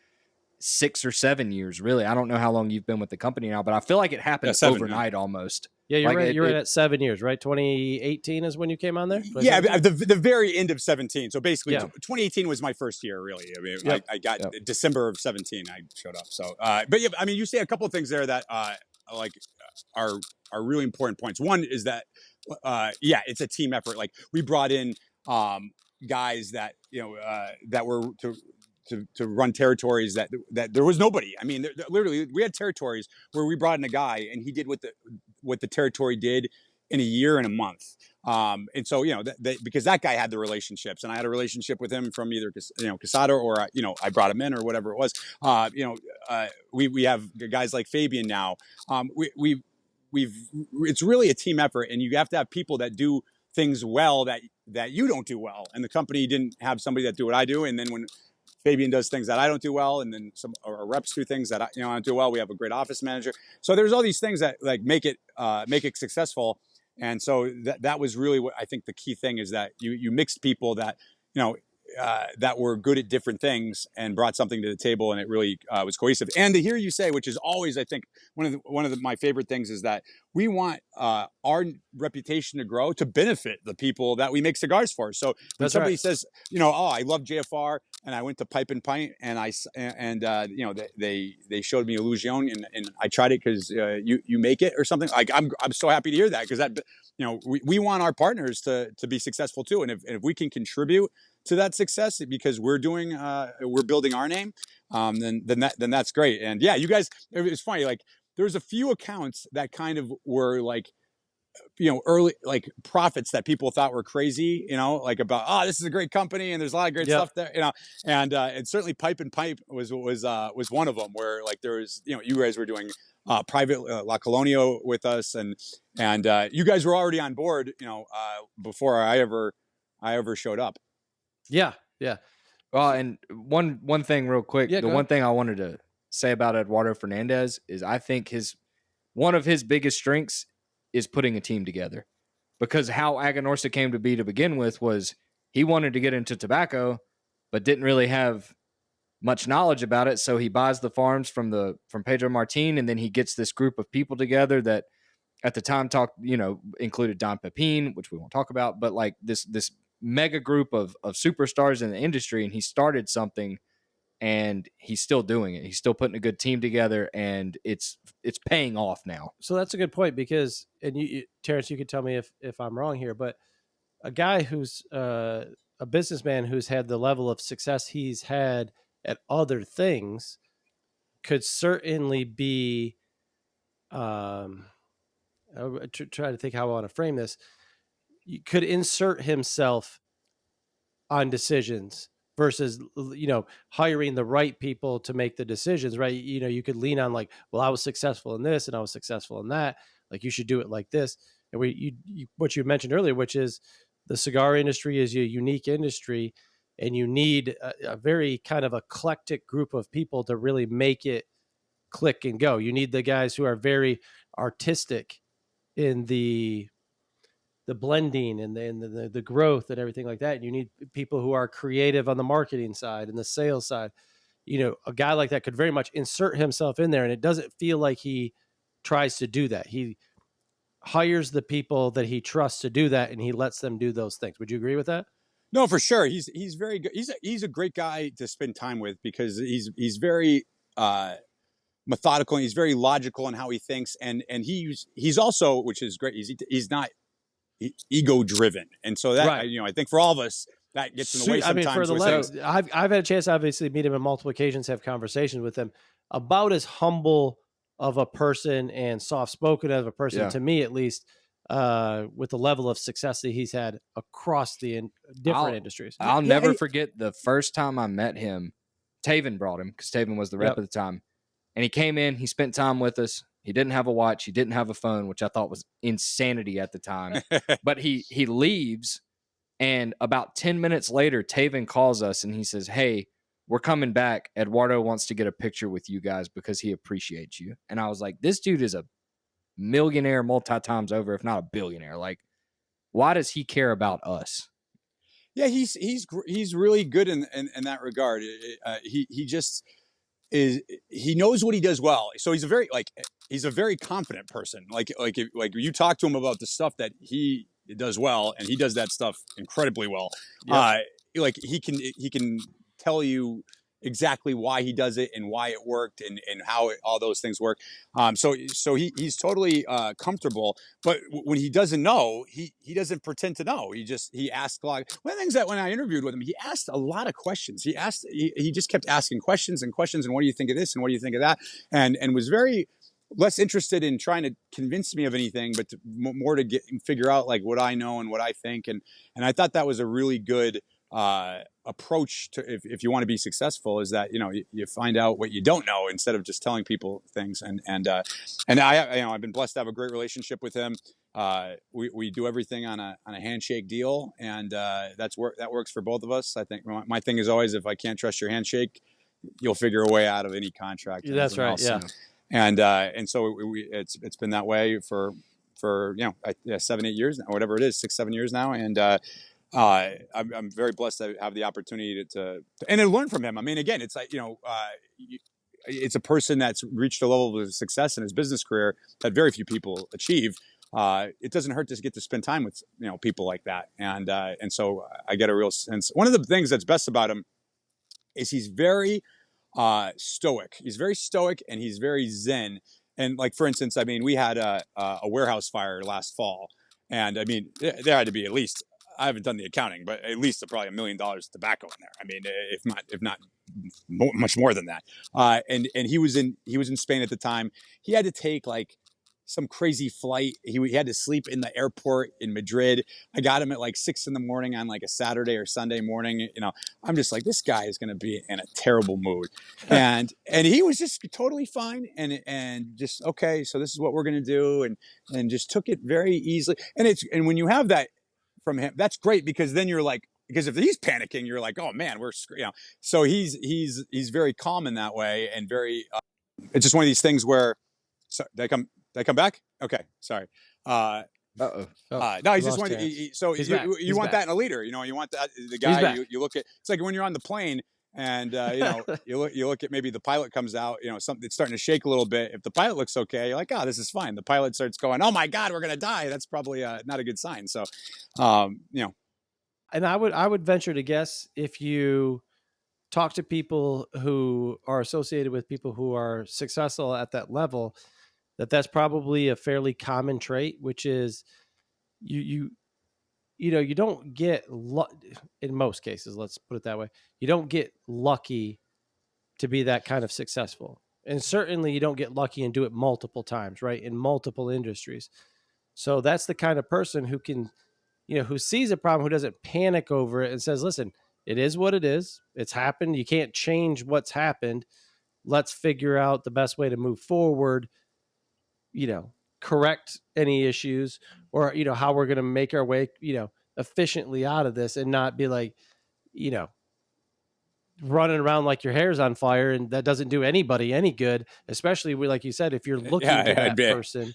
6 or 7 years, really. I don't know how long you've been with the company now, but I feel like it happened overnight almost. Yeah, you're right. You're right at 7 years, right? 2018 is when you came on there? Yeah, the very end of 17. So basically, 2018 was my first year, really. I mean, I got December of 17, I showed up. So, but yeah, I mean, you say a couple of things there that are really important points. One is that, it's a team effort. Like, we brought in guys that that were to run territories that there was nobody. I mean, literally, we had territories where we brought in a guy, and he did what the territory did in a year and a month. And so, because that guy had the relationships, and I had a relationship with him from either, Casado, or, I brought him in, or whatever it was. We have guys like Fabian now. It's really a team effort, and you have to have people that do things well that you don't do well. And the company didn't have somebody that do what I do. And then when Fabian does things that I don't do well, and then some our reps do things that I don't do well, we have a great office manager. So there's all these things that make it successful. And so that was really what I think the key thing is, that you mixed people that that were good at different things and brought something to the table, and it really was cohesive. And to hear you say, which is always, I think, one of my favorite things, is that we want our reputation to grow to benefit the people that we make cigars for. So when somebody says, I love JFR, and I went to Pipe and Pint, and they showed me Illusion, and I tried it because you make it or something. Like, I'm so happy to hear that, because that we want our partners to be successful too, and if we can contribute to that success because we're building our name, then that's great. And yeah, you guys, it's funny. Like, there's a few accounts that kind of were like early like profits that people thought were crazy, like about, oh, this is a great company and there's a lot of great Yep. stuff there, and certainly Pipe and Pipe was one of them where like there was, you guys were doing private La Colonia with us, and you guys were already on board, before I ever showed up. Yeah. Yeah. Well, and one thing real quick, Yeah, the go one ahead. thing I wanted to say about Eduardo Fernandez is I think one of his biggest strengths is putting a team together. Because how Aganorsa came to be to begin with was he wanted to get into tobacco, but didn't really have much knowledge about it. So he buys the farms from Pedro Martin, and then he gets this group of people together that at the time included Don Pepin, which we won't talk about, but like this mega group of superstars in the industry, and he started something, and he's still doing it. He's still putting a good team together, and it's paying off now. So that's a good point because, and Terence, you can tell me if I'm wrong here, but a guy who's a businessman who's had the level of success he's had at other things could certainly be, I'll try to think how I want to frame this. You could insert himself on decisions versus hiring the right people to make the decisions, right? You could lean on like, well, I was successful in this and I was successful in that, like you should do it like this. And what you mentioned earlier, which is the cigar industry is a unique industry, and you need a very kind of eclectic group of people to really make it click and go. You need the guys who are very artistic in the blending and the growth and everything like that. And you need people who are creative on the marketing side and the sales side. A guy like that could very much insert himself in there, and it doesn't feel like he tries to do that. He hires the people that he trusts to do that, and he lets them do those things. Would you agree with that? No, for sure. He's very good. He's a great guy to spend time with because he's very methodical, and he's very logical in how he thinks, and he's also, which is great. He's not ego driven, and so that Right. I think for all of us that gets in the way sometimes. For the with lens, things. I've had a chance to obviously meet him on multiple occasions, have conversations with him. About as humble of a person and soft spoken of a person, Yeah. to me at least, with the level of success that he's had across the different industries. I'll never forget the first time I met him. Taven brought him because Taven was the rep at the time. And he came in, he spent time with us. He didn't have a watch. He didn't have a phone, which I thought was insanity at the time. But he leaves, and about 10 minutes later, Taven calls us and he says, "Hey, we're coming back. Eduardo wants to get a picture with you guys because he appreciates you." And I was like, this dude is a millionaire multi times over, if not a billionaire. Like, why does he care about us? Yeah, he's really good in that regard. He just is. He knows what he does well. So he's a very confident person. Like you talk to him about the stuff that he does well, and he does that stuff incredibly well. Yep. Like he can tell you exactly why he does it and why it worked and how all those things work. So he's totally comfortable. But when he doesn't know, he doesn't pretend to know. He asks a lot. One of the things that when I interviewed with him, he asked a lot of questions. He just kept asking questions and questions. And what do you think of this? And what do you think of that? And was very less interested in trying to convince me of anything, but more to figure out like what I know and what I think. And I thought that was a really good approach to if you want to be successful, is that you find out what you don't know instead of just telling people things. And I've been blessed to have a great relationship with him. We do everything on a handshake deal, and that works for both of us. I think my thing is always, if I can't trust your handshake, you'll figure a way out of any contract. That's right. Else. Yeah. And so it's been that way for 7-8 years now, whatever it is, 6-7 years now, and I'm very blessed to have the opportunity to learn from him. I mean, again, it's like it's a person that's reached a level of success in his business career that very few people achieve. It doesn't hurt to get to spend time with people like that, and so I get a real sense. One of the things that's best about him is he's very stoic. He's very stoic, and he's very zen. And like, for instance, I mean, we had a warehouse fire last fall, and I mean, there had to be at least, I haven't done the accounting, but at least probably $1 million of tobacco in there. I mean, if not much more than that. And he was in Spain at the time. He had to take like some crazy flight. He had to sleep in the airport in Madrid. I got him at like 6 a.m. on like a Saturday or Sunday morning. I'm just like, this guy is going to be in a terrible mood. And he was just totally fine. And just, okay, so this is what we're going to do. And just took it very easily. And when you have that from him, that's great, because then you're like, because if he's panicking, you're like, oh man, we're screwed. So he's very calm in that way, and very. It's just one of these things where, so they come back. Okay, sorry. Uh-oh. No, he's just one. So you want that in a leader. You want that the guy. You look at. It's like when you're on the plane, and you look at, maybe the pilot comes out. Something, it's starting to shake a little bit. If the pilot looks okay, you're like, oh, this is fine. The pilot starts going, oh my God, we're gonna die. That's probably not a good sign. So, And I would venture to guess, if you talk to people who are associated with people who are successful at that level, that's probably a fairly common trait, which is you don't get in most cases, let's put it that way, you don't get lucky to be that kind of successful. And certainly you don't get lucky and do it multiple times, right? In multiple industries. So that's the kind of person who can, who sees a problem, who doesn't panic over it and says, listen, it is what it is. It's happened. You can't change what's happened. Let's figure out the best way to move forward, correct any issues, or, how we're going to make our way, efficiently out of this, and not be like, running around like your hair's on fire, and that doesn't do anybody any good, especially like you said, if you're looking to that person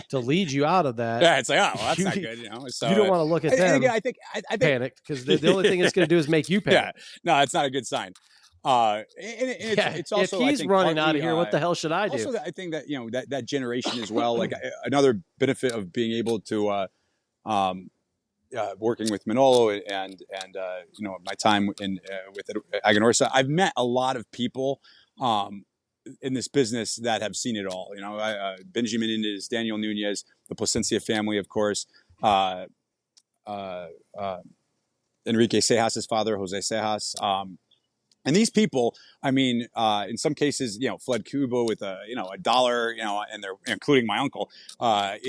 to lead you out of that. Yeah, it's like, oh, well, that's not good. So you don't want to look at them. Again, I think panicked, because the only thing it's going to do is make you panic. Yeah, no, it's not a good sign. It's also, if he's running out of here, what the hell should I do? Also, I think that that generation as well. Like another benefit of being able to working with Manolo and my time with Aganorsa, I've met a lot of people in this business that have seen it all. Benjamin Indes, Daniel Nunez, the Plasencia family, of course, Enrique Cejas' father, Jose Cejas. And these people, I mean, in some cases, fled Cuba with a dollar, and they're, including my uncle, and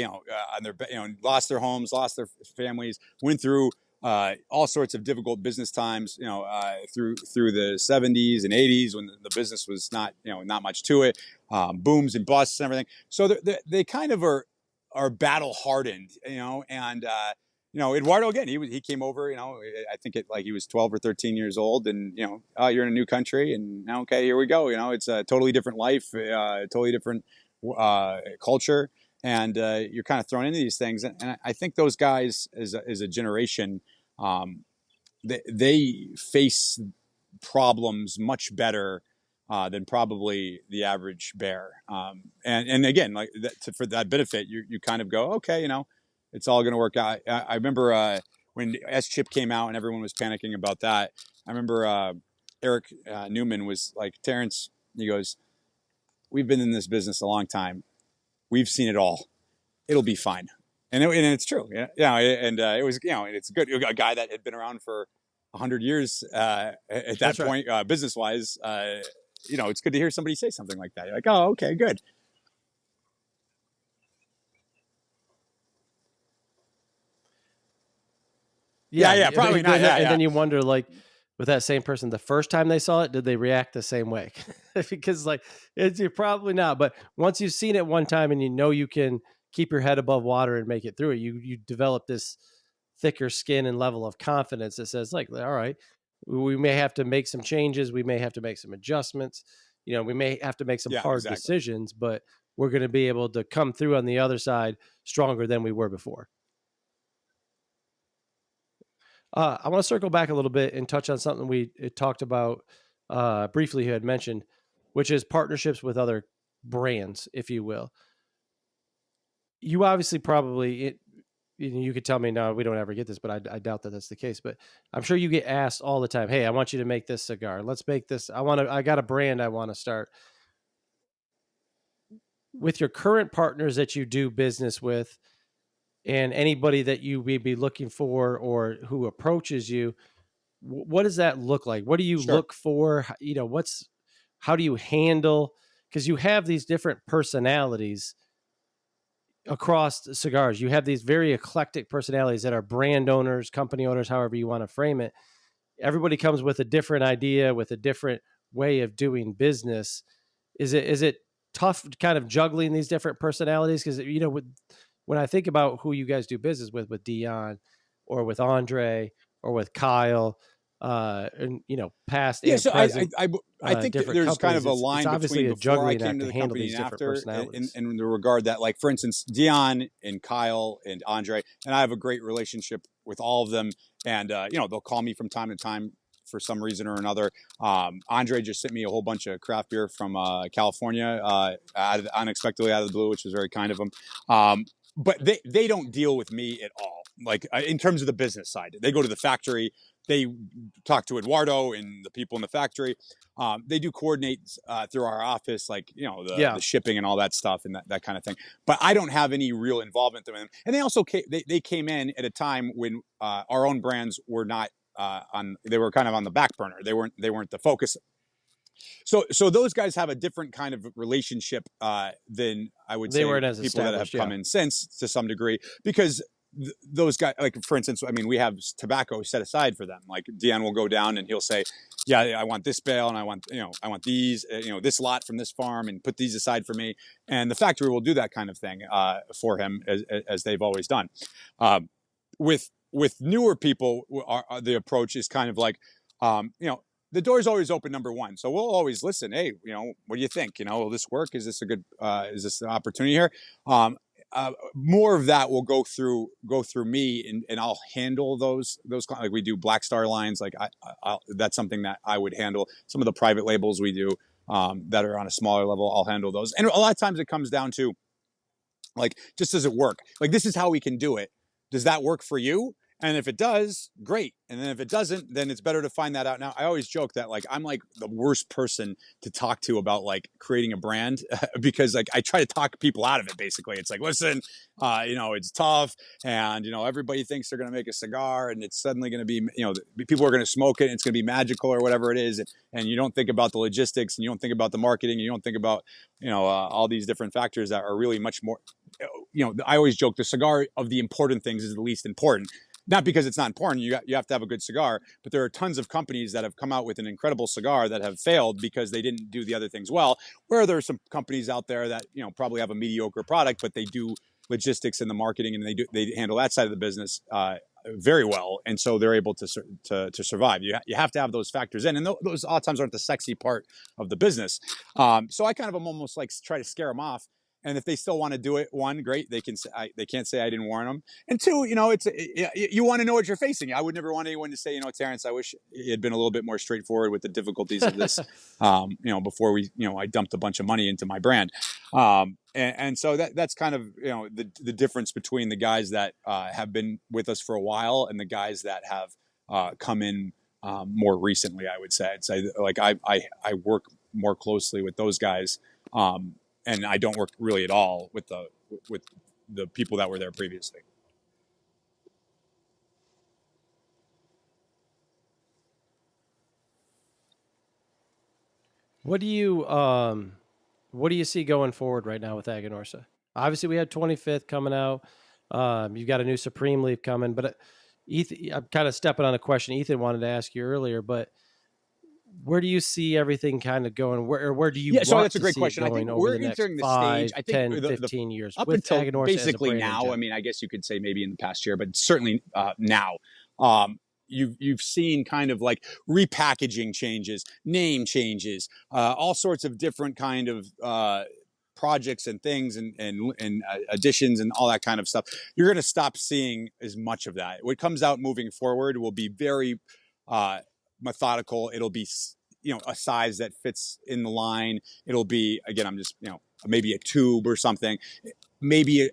they're, lost their homes, lost their families, went through all sorts of difficult business times, through the 70s and 80s, when the business was not much to it, booms and busts and everything. So they kind of are battle hardened, and. Eduardo, again, he came over, I think he was 12 or 13 years old, and, you're in a new country, and now, okay, here we go. It's a totally different life, totally different culture. And you're kind of thrown into these things. And I think those guys as a generation, they face problems much better than probably the average bear. And again, like for that benefit, you kind of go, okay, it's all going to work out. I remember when S-Chip came out and everyone was panicking about that. I remember Eric Newman was like, Terence, he goes, we've been in this business a long time. We've seen it all. It'll be fine. And it's true. Yeah. And it was, it's good. A guy that had been around for 100 years at that That's point, right. Business-wise, it's good to hear somebody say something like that. You're like, oh, okay, good. Yeah, probably not. And then you wonder, like, with that same person, the first time they saw it, did they react the same way? Because you're probably not. But once you've seen it one time and you can keep your head above water and make it through it, you develop this thicker skin and level of confidence that says, like, all right, we may have to make some changes. We may have to make some adjustments. We may have to make some hard decisions, but we're going to be able to come through on the other side stronger than we were before. I want to circle back a little bit and touch on something we talked about briefly, you had mentioned, which is partnerships with other brands, if you will. You obviously probably, you could tell me, no, we don't ever get this, but I doubt that that's the case. But I'm sure you get asked all the time, hey, I want you to make this cigar. Let's make this. I got a brand I want to start. With your current partners that you do business with, and anybody that you may be looking for or who approaches you, what does that look like? What do you look for? How do you handle, because you have these different personalities across cigars, you have these very eclectic personalities that are brand owners, company owners, however you want to frame it. Everybody comes with a different idea, with a different way of doing business. Is it tough kind of juggling these different personalities? Because, when I think about who you guys do business with Dion or with Andre or with Kyle, and past Yeah, and so present I think different there's kind companies, of a it's line obviously between a before I juggling came act to to the handle company these and different after, personalities. in the regard that, like, for instance, Dion and Kyle and Andre, and I have a great relationship with all of them, and they'll call me from time to time for some reason or another. Andre just sent me a whole bunch of craft beer from California, unexpectedly out of the blue, which was very kind of him. But they don't deal with me at all, like, in terms of the business side. They go to the factory. They talk to Eduardo and the people in the factory. They do coordinate through our office, like, the shipping and all that stuff and that kind of thing. But I don't have any real involvement with them. And they also they came in at a time when our own brands were not they were kind of on the back burner. They weren't the focus. So those guys have a different kind of relationship than, I would They say, weren't as people that have established. come in since, to some degree, because those guys, like, for instance, I mean, we have tobacco set aside for them. Like, Deanne will go down and he'll say, yeah, I want this bale, and I want these, this lot from this farm, and put these aside for me. And the factory will do that kind of thing for him, as they've always done. With newer people, the approach is kind of like, the door's always open, number one. So we'll always listen. Hey, what do you think? Will this work? Is this a good, is this an opportunity here? More of that will go through me, and I'll handle those, like, we do Black Star lines. Like, that's something that I would handle. Some of the private labels we do, that are on a smaller level, I'll handle those. And a lot of times it comes down to, like, just, does it work? Like, this is how we can do it. Does that work for you? And if it does, great. And then if it doesn't, then it's better to find that out now. I always joke that, like, I'm like the worst person to talk to about, like, creating a brand because, like, I try to talk people out of it. Basically, it's like, listen, it's tough, and everybody thinks they're going to make a cigar, and it's suddenly going to be, people are going to smoke it, and it's going to be magical or whatever it is, and you don't think about the logistics, and you don't think about the marketing, and you don't think about all these different factors that are really much more. I always joke, the cigar of the important things is the least important. Not because it's not important. You have to have a good cigar, but there are tons of companies that have come out with an incredible cigar that have failed because they didn't do the other things well. Where there are some companies out there that probably have a mediocre product, but they do logistics and the marketing, and they handle that side of the business very well, and so they're able to survive. You have to have those factors in, and those a lot of times aren't the sexy part of the business. So I kind of am almost like try to scare them off. And if they still want to do it, one, great. They can't say I didn't warn them. And two, you want to know what you're facing. I would never want anyone to say, Terrence, I wish it had been a little bit more straightforward with the difficulties of this, before I dumped a bunch of money into my brand. And so that's kind of, the difference between the guys that have been with us for a while and the guys that have come in more recently, I would say. I'd say, like, I work more closely with those guys. And I don't work really at all with the people that were there previously. What do you see going forward right now with Aganorsa? Obviously, we had 25th coming out. You've got a new Supreme Leaf coming, but Ethan, I'm kind of stepping on a question Ethan wanted to ask you earlier, but where do you see everything kind of going? Where do you want that's a to great see question. it I going think over we're the next entering the 5, stage. I think 10, 15 years up with until Aganorsa basically as a brand now. I mean, I guess you could say maybe in the past year, but certainly now. You've seen kind of like repackaging changes, name changes, all sorts of different kind of projects and things and additions and all that kind of stuff. You're going to stop seeing as much of that. What comes out moving forward will be very methodical. It'll be a size that fits in the line. It'll be, again, I'm just maybe a tube or something, maybe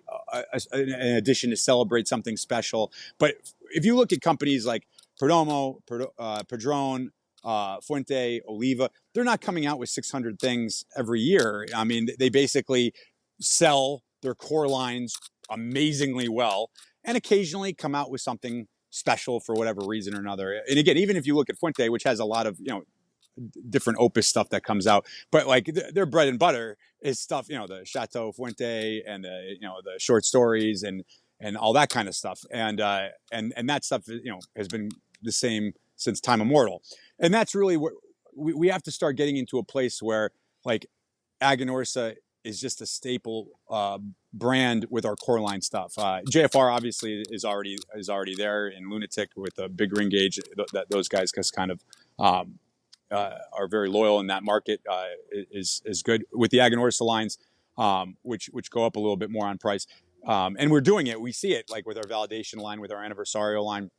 an addition to celebrate something special. But if you look at companies like Perdomo, Padron, Fuente, Oliva, they're not coming out with 600 things every year. I mean, they basically sell their core lines amazingly well and occasionally come out with something special for whatever reason or another. And again, even if you look at Fuente, which has a lot of, different opus stuff that comes out. But like their bread and butter is stuff, the Chateau Fuente and the short stories and all that kind of stuff. And that stuff, has been the same since time immemorial. And that's really what we have to start getting into a place where like Aganorsa is just a staple brand with our core line stuff. JFR obviously is already there, and Lunatic with the big ring gauge. That those guys just kind of are very loyal in that market is good with the Aganorsa lines, which go up a little bit more on price. And we're doing it. We see it like with our validation line, with our Anniversario line.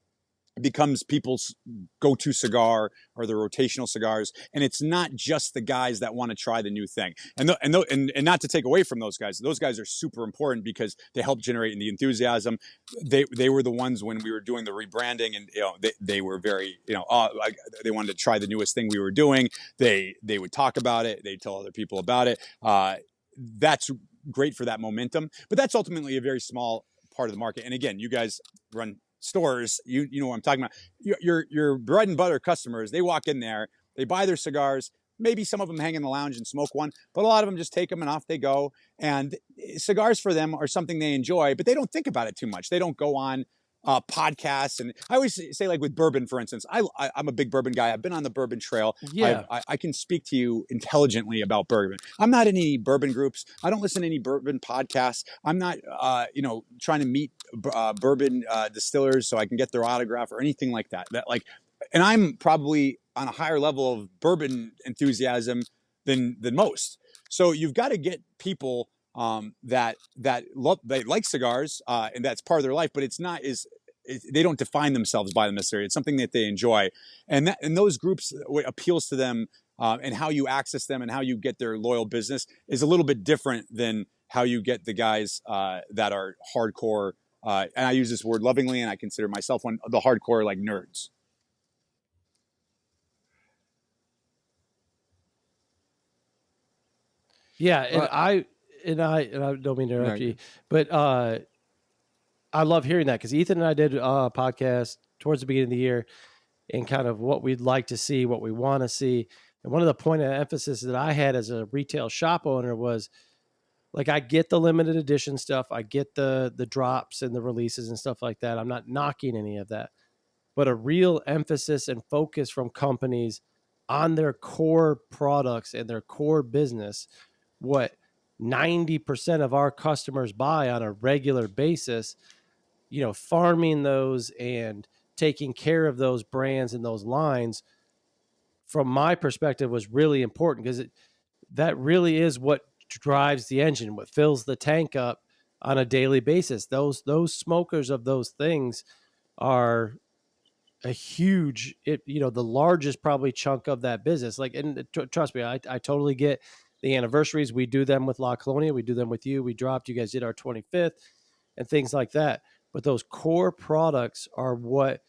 It becomes people's go-to cigar or their rotational cigars, and it's not just the guys that want to try the new thing. And not to take away from those guys. Those guys are super important because they help generate the enthusiasm. They were the ones when we were doing the rebranding, and they were very they wanted to try the newest thing we were doing. They would talk about it. They'd tell other people about it. That's great for that momentum, but that's ultimately a very small part of the market. And again, you guys run stores, you know what I'm talking about. Your bread and butter customers, they walk in there, they buy their cigars, maybe some of them hang in the lounge and smoke one, but a lot of them just take them and off they go. And cigars for them are something they enjoy, but they don't think about it too much. They don't go on podcasts. And I always say, like with bourbon, for instance, I'm a big bourbon guy. I've been on the bourbon trail. Yeah. I can speak to you intelligently about bourbon. I'm not in any bourbon groups. I don't listen to any bourbon podcasts. I'm not, trying to meet bourbon distillers so I can get their autograph or anything like that. And I'm probably on a higher level of bourbon enthusiasm than most. So you've got to get people that like cigars, and that's part of their life, but they don't define themselves by them necessarily. It's something that they enjoy, and those groups, what appeals to them, and how you access them and how you get their loyal business is a little bit different than how you get the guys that are hardcore. And I use this word lovingly, and I consider myself one of the hardcore like nerds. Yeah, and I don't mean to interrupt you, but I love hearing that because Ethan and I did a podcast towards the beginning of the year and kind of what we'd like to see, what we want to see. And one of the point of emphasis that I had as a retail shop owner was like, I get the limited edition stuff. I get the drops and the releases and stuff like that. I'm not knocking any of that, but a real emphasis and focus from companies on their core products and their core business, what 90% of our customers buy on a regular basis, farming those and taking care of those brands and those lines, from my perspective, was really important because that really is what drives the engine, what fills the tank up on a daily basis. Those smokers of those things are a huge, the largest probably chunk of that business. Like, and trust me, I totally get the anniversaries. We do them with La Colonia. We do them with you. You guys did our 25th and things like that. But those core products are what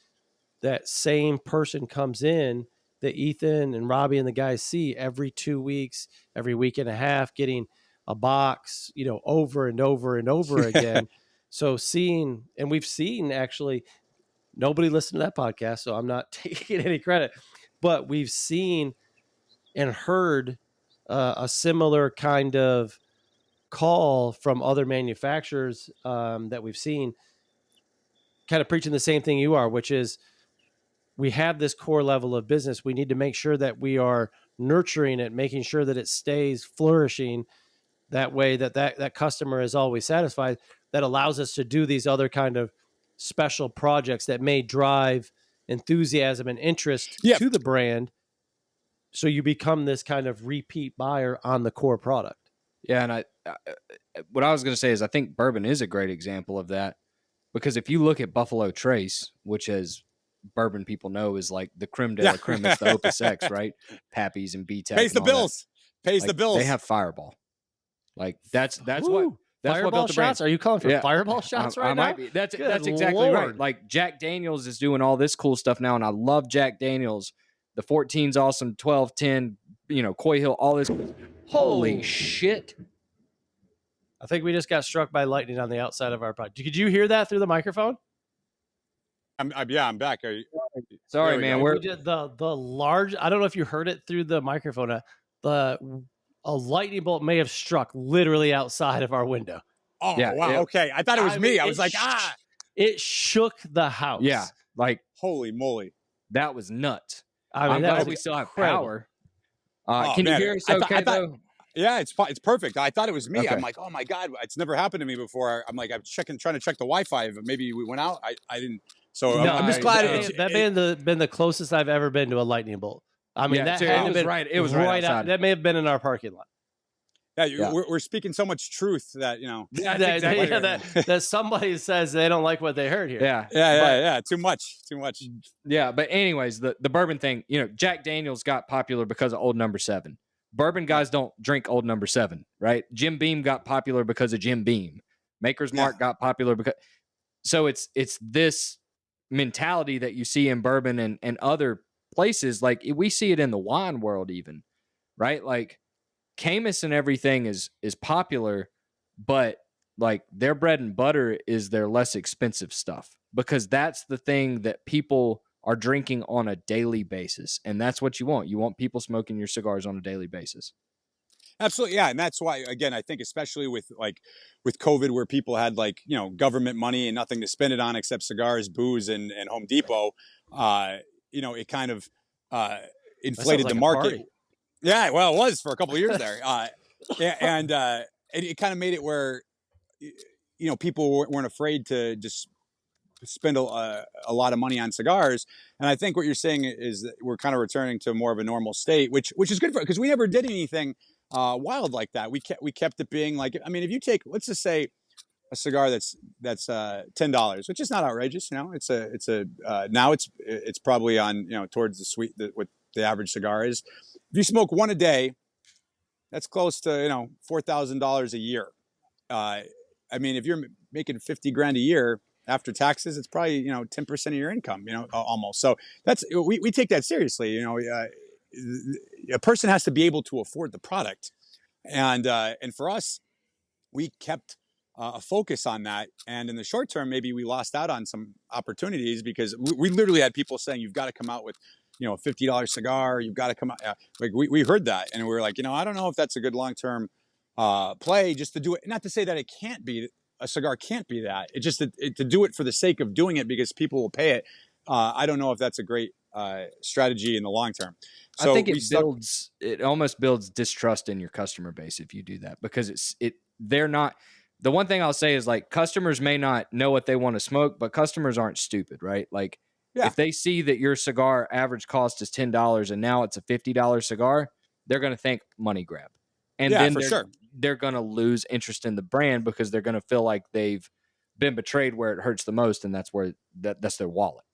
that same person comes in that Ethan and Robbie and the guys see every 2 weeks, every week and a half, getting a box, over and over and over again. So we've seen actually, nobody listened to that podcast, so I'm not taking any credit, but we've seen and heard a similar kind of call from other manufacturers that we've seen, kind of preaching the same thing you are, which is we have this core level of business. We need to make sure that we are nurturing it, making sure that it stays flourishing. That way that customer is always satisfied. That allows us to do these other kind of special projects that may drive enthusiasm and interest to the brand. So you become this kind of repeat buyer on the core product. Yeah. And what I was going to say is I think bourbon is a great example of that, because if you look at Buffalo Trace, which as bourbon people know is like the creme de la creme, it's the Opus X, right? Pappy's and BTEC. Pays the bills. They have Fireball. Like that's what Fireball built the shots? brand. Are you calling for Fireball shots right now? Might be. That's exactly right. Like Jack Daniels is doing all this cool stuff now, and I love Jack Daniels. The 14's awesome, 12, 10, Coy Hill, all this. Holy shit. I think we just got struck by lightning on the outside of our pod. Did you hear that through the microphone? I'm back. Sorry, we man. go. We did the large. I don't know if you heard it through the microphone. A lightning bolt may have struck literally outside of our window. Oh, Yeah, wow. Okay. I thought it was me. mean, I was like, it shook the house. yeah, like holy moly. that was nuts. I mean, I'm that glad was we still have incredible. power. Oh, Can man. you hear us I thought- okay, though? Yeah, it's perfect. I thought it was me. Okay. I'm like, oh my God, it's never happened to me before. I'm like, trying to check the Wi-Fi, but maybe we went out. I didn't. So No, I'm just glad that may have been the closest I've ever been to a lightning bolt. I mean, Yeah, that so had it to was been right- it was right outside. That may have been in our parking lot. Yeah, Yeah. We're speaking so much truth that That's exactly that somebody says they don't like what they heard here. Yeah. yeah. Too much. Yeah, but anyways, the bourbon thing, Jack Daniels got popular because of Old Number 7. Bourbon guys don't drink Old Number 7, right? Jim Beam got popular because of Jim Beam. Maker's Mark got popular because. So it's this mentality that you see in bourbon and other places. Like we see it in the wine world, even, right? Like Caymus and everything is popular, but like their bread and butter is their less expensive stuff because that's the thing that people are drinking on a daily basis. And that's what you want. You want people smoking your cigars on a daily basis. Absolutely. Yeah. And that's why, again, I think especially with COVID where people had government money and nothing to spend it on except cigars, booze and Home Depot, it kind of inflated the market. Yeah, well, it was for a couple of years there. And it kind of made it where, people weren't afraid to just spend a lot of money on cigars. And I think what you're saying is that we're kind of returning to more of a normal state, which is good because we never did anything wild like that. We kept it being like, I mean, if you take, let's just say a cigar that's $10, which is not outrageous. Now it's probably on, towards the sweet, what the average cigar is. If you smoke one a day, that's close to, $4,000 a year. I mean, if you're making $50,000 a year after taxes, it's probably, 10% of your income, almost. So we take that seriously. A person has to be able to afford the product. And for us, we kept a focus on that. And in the short term, maybe we lost out on some opportunities because we literally had people saying, you've got to come out with, a $50 cigar. You've got to come out. Like we heard that. And we were like, I don't know if that's a good long-term play just to do it. Not to say that a cigar can't be that. It's just to do it for the sake of doing it because people will pay it. I don't know if that's a great strategy in the long term. So I think it almost builds distrust in your customer base if you do that because they're not. The one thing I'll say is like customers may not know what they want to smoke, but customers aren't stupid, right? Like if they see that your cigar average cost is $10 and now it's a $50 cigar, they're going to think money grab. And then they're going to lose interest in the brand because they're going to feel like they've been betrayed where it hurts the most. And that's where that's their wallet.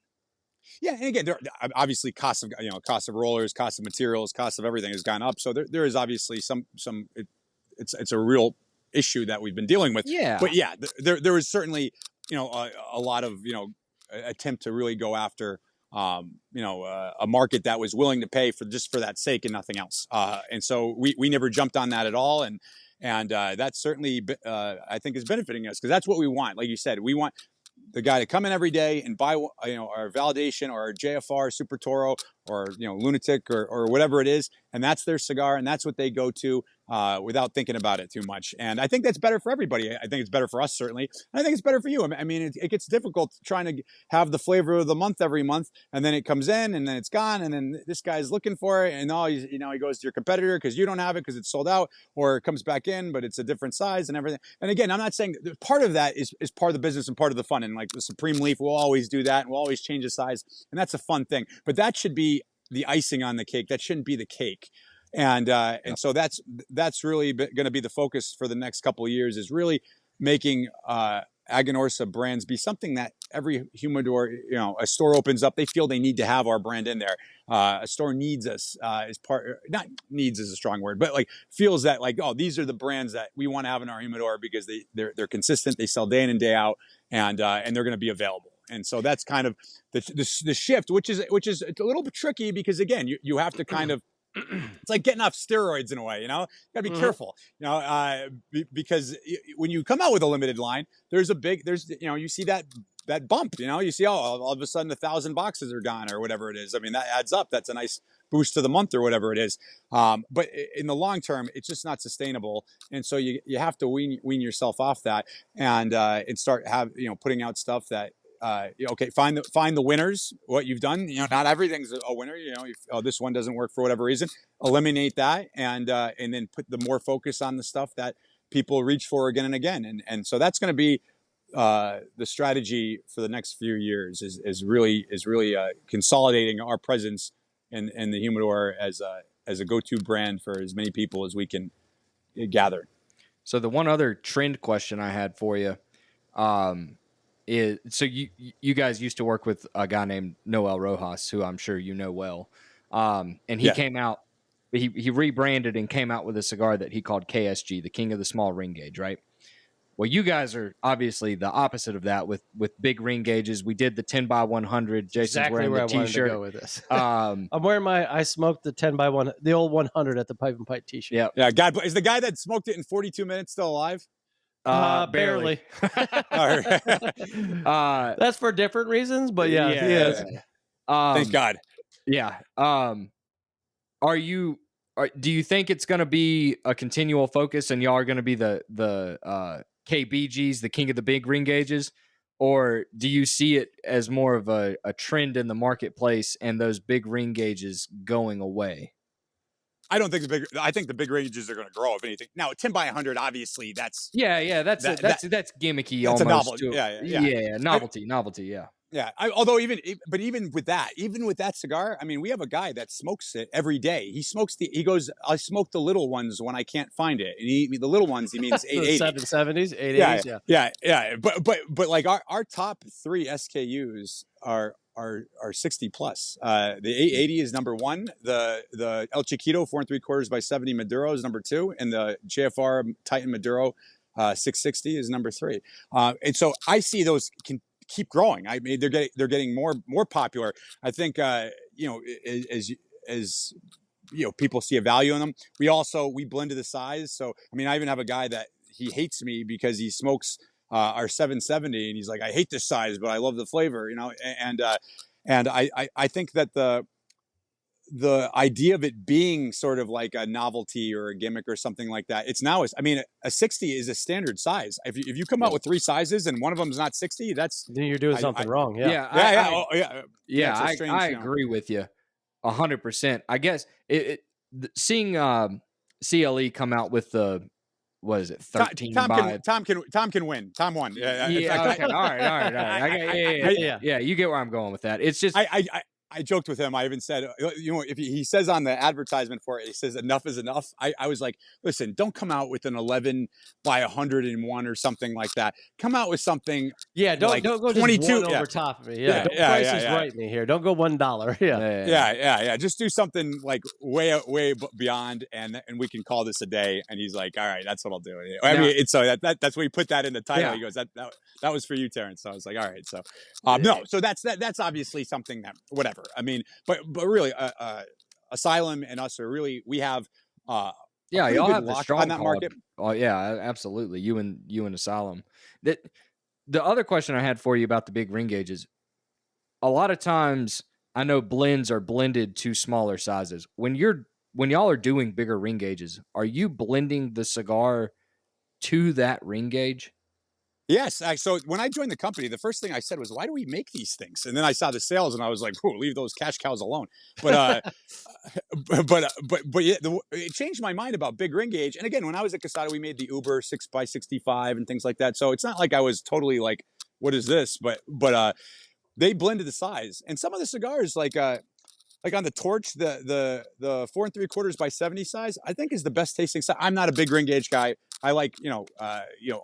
Yeah. And again, there obviously cost of rollers, cost of materials, cost of everything has gone up. So there is obviously it's a real issue that we've been dealing with. Yeah. But yeah, there is certainly, a lot of, attempt to really go after, a market that was willing to pay for that sake and nothing else. And so we never jumped on that at all. And that certainly, I think is benefiting us because that's what we want. Like you said, we want the guy to come in every day and buy, our Validation or our JFR Super Toro or, Lunatic or whatever it is. And that's their cigar. And that's what they go to without thinking about it too much. And I think that's better for everybody. I think it's better for us, certainly. And I think it's better for you. I mean, it gets difficult trying to have the flavor of the month every month. And then it comes in and then it's gone. And then this guy's looking for it. And he goes to your competitor because you don't have it because it's sold out, or it comes back in, but it's a different size and everything. And again, I'm not saying part of that is part of the business and part of the fun. And like the Supreme Leaf, we'll always do that. And we'll always change the size. And that's a fun thing. But that should be the icing on the cake. That shouldn't be the cake. And so that's really going to be the focus for the next couple of years, is really making Aganorsa brands be something that every humidor, a store opens up, they feel they need to have our brand in there. A store needs us as part, not needs is a strong word, but like feels that like, oh, these are the brands that we want to have in our humidor because they're consistent, they sell day in and day out, and they're going to be available. And so that's kind of the shift, which is a little bit tricky because again, you have to kind of, it's like getting off steroids in a way, you gotta be careful, because when you come out with a limited line, you see that that bump. You see, all of a sudden 1,000 boxes are gone or whatever it is. I mean, that adds up. That's a nice boost to the month or whatever it is. But in the long term, it's just not sustainable. And so you have to wean yourself off that and start putting out stuff that. Okay, find the winners. What you've done, not everything's a winner. This one doesn't work for whatever reason. Eliminate that, and then put the more focus on the stuff that people reach for again and again. And so that's going to be the strategy for the next few years. Is really consolidating our presence in the humidor as a go-to brand for as many people as we can gather. So the one other trend question I had for you. So you guys used to work with a guy named Noel Rojas, who I'm sure you know well, and he came out, he rebranded and came out with a cigar that he called KSG, the King of the Small Ring Gauge, right? Well, you guys are obviously the opposite of that with big ring gauges. We did the 10x100. Jason's exactly wearing where the I wanted T-shirt. to go with this. I'm wearing I smoked the 10x1, the old 100 at the Pipe Pint T-shirt. Yeah. God, is the guy that smoked it in 42 minutes still alive? Barely. That's for different reasons, but yeah. He is. Thank God. Yeah. Do you think it's going to be a continual focus, and y'all are going to be the KBGs, the king of the big ring gauges, or do you see it as more of a trend in the marketplace and those big ring gauges going away? I don't think I think the big ranges are going to grow. If anything, now 10x100, obviously that's that's gimmicky. That's almost a novelty. Novelty. Yeah. Yeah. Although even with that cigar, I mean, we have a guy that smokes it every day. He smokes he goes, I smoke the little ones when I can't find it, and the little ones he means 880. 770s, 880s. Yeah. But like our top 3 SKUs are 60 plus. The 880 is number 1. The El Chiquito 4 3/4 by 70 Maduro is number 2, and the JFR Titan Maduro 660 is number 3. And so I see those can keep growing. I mean, they're getting more popular. I think as people see a value in them. We blend to the size. So I mean, I even have a guy that he hates me because he smokes our 770, and he's like, I hate this size, but I love the flavor, and I think that the idea of it being sort of like a novelty or a gimmick or something like that, a 60 is a standard size. If you come out with 3 sizes and one of them is not 60, then you're doing something wrong. I agree with you 100%. I guess seeing CLE come out with the, what is it, 13 Tom can win. Tom won. Okay. All right. Yeah. You get where I'm going with that. It's just I joked with him. I even said, if he says on the advertisement for it, he says enough is enough. I was like, listen, don't come out with an 11 by 101 or something like that. Come out with something. Yeah, don't go 22 just one over top of me. Yeah, price is right me here. Don't go $1. Yeah. Just do something like way beyond, and we can call this a day. And he's like, all right, that's what I'll do. I mean, it's so that's why he put that in the title. He goes, that was for you, Terence. So I was like, all right. So no, so that's obviously something that whatever. I mean, but really, Asylum and us are really, we have y'all have the strong on that market. Oh yeah, absolutely. You and Asylum. The other question I had for you about the big ring gauges, a lot of times I know blends are blended to smaller sizes. When y'all are doing bigger ring gauges, are you blending the cigar to that ring gauge? Yes. So when I joined the company, the first thing I said was, why do we make these things? And then I saw the sales and I was like, leave those cash cows alone. But, yeah, it changed my mind about big ring gauge. And again, when I was at Casado, we made the Uber 6x65 and things like that. So it's not like I was totally like, what is this? But they blended the size, and some of the cigars like on the Torch, the 4 3/4 by 70 size, I think is the best tasting size. I'm not a big ring gauge guy. I like,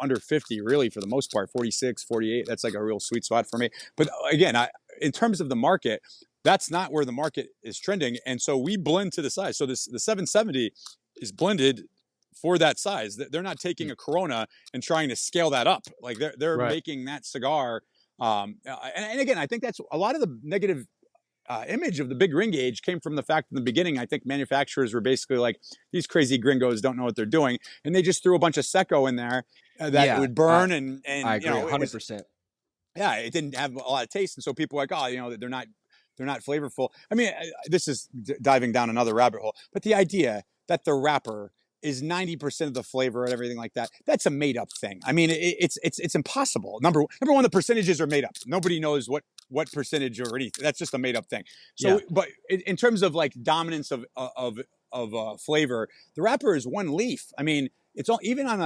under 50 really for the most part, 46, 48. That's like a real sweet spot for me. But again, in terms of the market, that's not where the market is trending. And so we blend to the size. So the 770 is blended for that size. They're not taking a Corona and trying to scale that up. Like they're making that cigar. And again, I think that's a lot of the negative image of the big ring gauge came from the fact in the beginning, I think manufacturers were basically like, these crazy gringos don't know what they're doing. And they just threw a bunch of Seco in there that would burn. And I agree 100%. yeah, it didn't have a lot of taste, and so people were like, oh, they're not flavorful. I mean, this is diving down another rabbit hole, but the idea that the wrapper is 90% of the flavor and everything like that—that's a made up thing. I mean, it's impossible. Number one, the percentages are made up. Nobody knows what percentage or anything. That's just a made up thing. So, Yeah. but in terms of like dominance of flavor, the wrapper is one leaf. I mean, it's all even on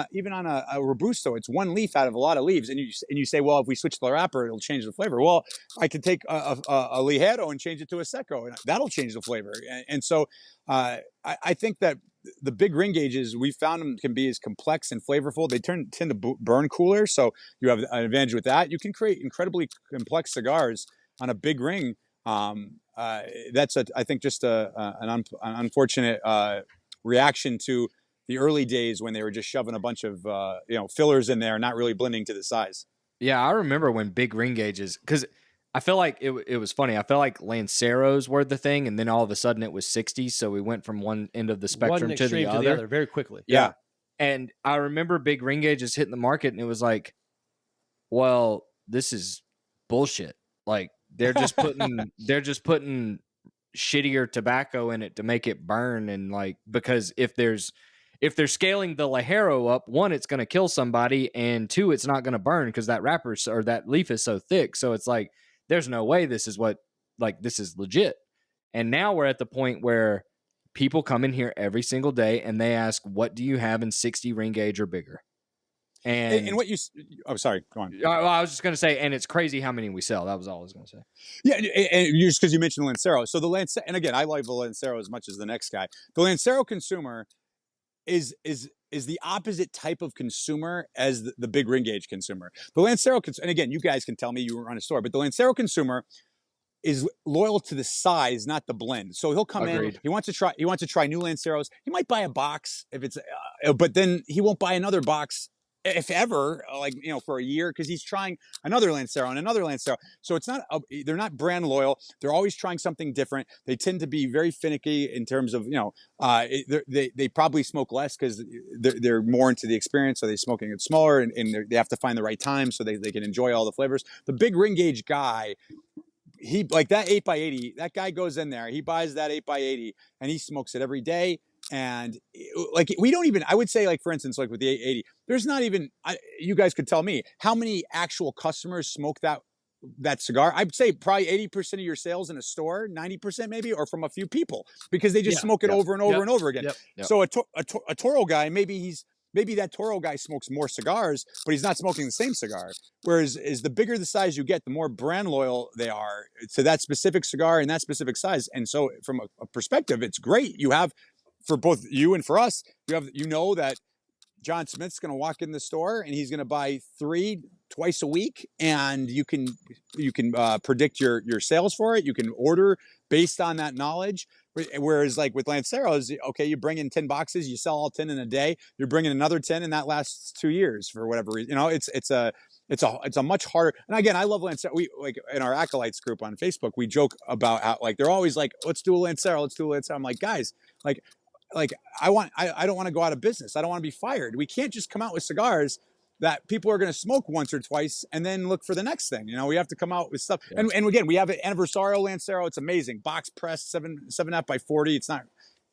a robusto, it's one leaf out of a lot of leaves, and you say, well, if we switch the wrapper, it'll change the flavor. Well, I could take a ligero and change it to a seco, and that'll change the flavor. And so I think that the big ring gauges, we found them can be as complex and flavorful. They tend to burn cooler, so you have an advantage with that. You can create incredibly complex cigars on a big ring. That's I think just an unfortunate reaction to the early days when they were just shoving a bunch of fillers in there, not really blending to the size. Yeah, I remember when big ring gauges, because I feel like it was funny. I feel like Lanceros were the thing, and then all of a sudden it was 60. So we went from one end of the spectrum One extreme to the other very quickly. Yeah. And I remember big ring gauges hitting the market, and it was like, well, this is bullshit. Like they're just putting shittier tobacco in it to make it burn, and like, because if they're scaling the Ligero up, one, it's going to kill somebody, and two, it's not going to burn because that wrapper or that leaf is so thick. So it's like, there's no way this is legit. And now we're at the point where people come in here every single day and they ask, what do you have in 60 ring gauge or bigger? And what sorry, go on. Well, I was just going to say, and it's crazy how many we sell. That was all I was going to say. Yeah, and just because you mentioned Lancero. So the Lancero, and again, I like the Lancero as much as the next guy. The Lancero consumer is the opposite type of consumer as the big ring gauge consumer. The Lancero, and again, you guys can tell me you run a store, but the Lancero consumer is loyal to the size, not the blend. So he'll come Agreed. in. He wants to try new Lanceros. He might buy a box if it's, but then he won't buy another box if ever, for a year, because he's trying another Lancero and another Lancero. So it's not they're not brand loyal. They're always trying something different. They tend to be very finicky in terms of they probably smoke less because they're more into the experience. So they're smoking it smaller, and they have to find the right time so they can enjoy all the flavors. The big ring gauge guy, he like that 8x80. That guy goes in there, he buys that 8x80, and he smokes it every day. And like we don't even, I would say, like for instance, like with the 880, there's not even, you guys could tell me how many actual customers smoke that cigar. I'd say probably 80% of your sales in a store, 90% maybe, or from a few people, because they just smoke it over and over and over again. So a Toro guy, maybe that Toro guy smokes more cigars, but he's not smoking the same cigar. Whereas the bigger the size you get, the more brand loyal they are to that specific cigar and that specific size. And so from a perspective, it's great. You have, for both you and for us, that John Smith's going to walk in the store and he's going to buy 3 twice a week, and you can predict your sales for it. You can order based on that knowledge. Whereas like with Lanceros, okay, you bring in 10 boxes, you sell all 10 in a day. You're bringing another 10, and that lasts 2 years for whatever reason. It's a much harder. And again, I love Lancero. We, like, in our acolytes group on Facebook, we joke about how, like, they're always like, let's do a Lancero. I'm like, guys, like I don't want to go out of business. I don't want to be fired. We can't just come out with cigars that people are going to smoke once or twice and then look for the next thing. We have to come out with stuff. Yeah. And again, we have an Anniversario Lancero. It's amazing. Box pressed 7.5 by 40. It's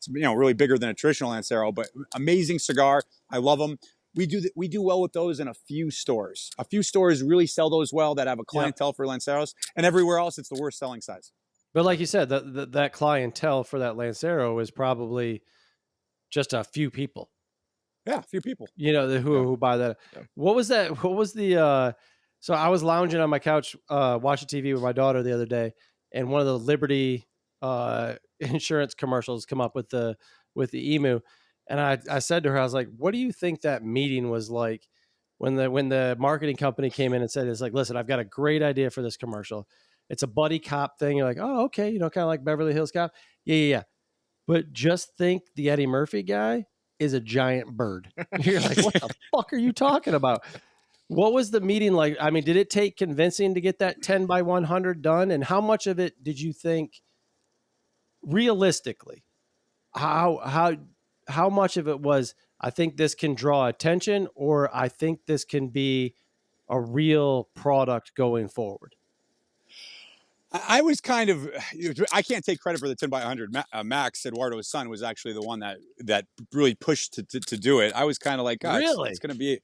really bigger than a traditional Lancero, but amazing cigar. I love them. We do well with those in a few stores. A few stores really sell those well that have a clientele for Lanceros, and everywhere else it's the worst selling size. But like you said, that clientele for that Lancero is probably just a few people. Yeah, a few people. Who buy that. Yeah. What was that? What was the so I was lounging on my couch watching TV with my daughter the other day, and one of the Liberty insurance commercials come up with the emu, and I said to her, I was like, what do you think that meeting was like when the marketing company came in and said, it's like, listen, I've got a great idea for this commercial. It's a buddy cop thing. You're like, oh, okay, kind of like Beverly Hills Cop. Yeah. But just think the Eddie Murphy guy is a giant bird. You're like, what the fuck are you talking about? What was the meeting like? I mean, did it take convincing to get that 10 by 100 done? And how much of it did you think, realistically, how much of it was, I think this can draw attention, or I think this can be a real product going forward? I was kind of, I can't take credit for the 10 by 100. Max, Eduardo's son, was actually the one that really pushed to do it. I was kind of like, oh, it's Really? going to be,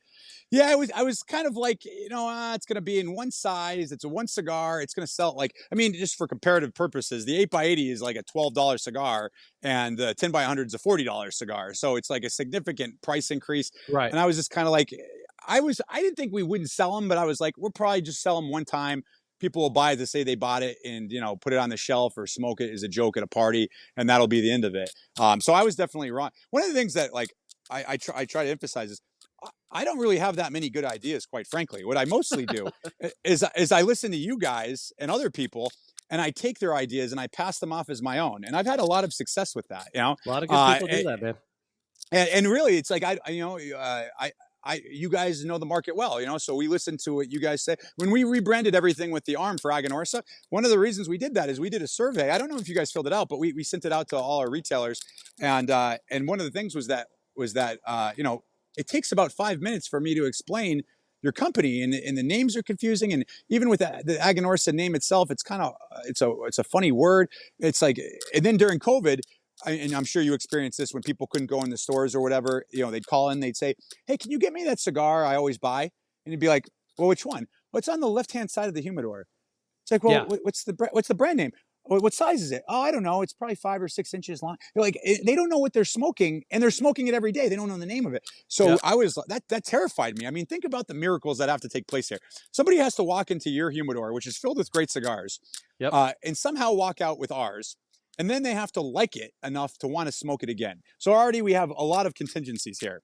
yeah, I was kind of like, it's going to be in one size. It's a one cigar. It's going to sell like, I mean, just for comparative purposes, the 8 by 80 is like a $12 cigar and the 10 by 100 is a $40 cigar. So it's like a significant price increase. Right. And I was just kind of like, I didn't think we wouldn't sell them, but I was like, we'll probably just sell them one time. People will buy it to say they bought it and, put it on the shelf or smoke it as a joke at a party, and that'll be the end of it. So I was definitely wrong. One of the things that like I try to emphasize is I don't really have that many good ideas, quite frankly. What I mostly do is I listen to you guys and other people, and I take their ideas and I pass them off as my own. And I've had a lot of success with that. A lot of good people do that, man. And really, it's like you guys know the market well, so we listen to what you guys say. When we rebranded everything with the arm for Aganorsa, one of the reasons we did that is we did a survey. I don't know if you guys filled it out, but we sent it out to all our retailers. And one of the things was that it takes about 5 minutes for me to explain your company, and the names are confusing. And even with the Aganorsa name itself, it's kind of, it's a funny word. It's like, and then during COVID, and I'm sure you experienced this when people couldn't go in the stores or whatever, they'd call in, they'd say, hey, can you get me that cigar I always buy? And you'd be like, well, which one? Well, it's on the left-hand side of the humidor. It's like, well, Yeah. what's the brand name? What size is it? Oh, I don't know. It's probably 5 or 6 inches long. They're like, they don't know what they're smoking, and they're smoking it every day. They don't know the name of it. So Yep. I was, that terrified me. I mean, think about the miracles that have to take place here. Somebody has to walk into your humidor, which is filled with great cigars, Yep. and somehow walk out with ours. And then they have to like it enough to want to smoke it again. So already we have a lot of contingencies here.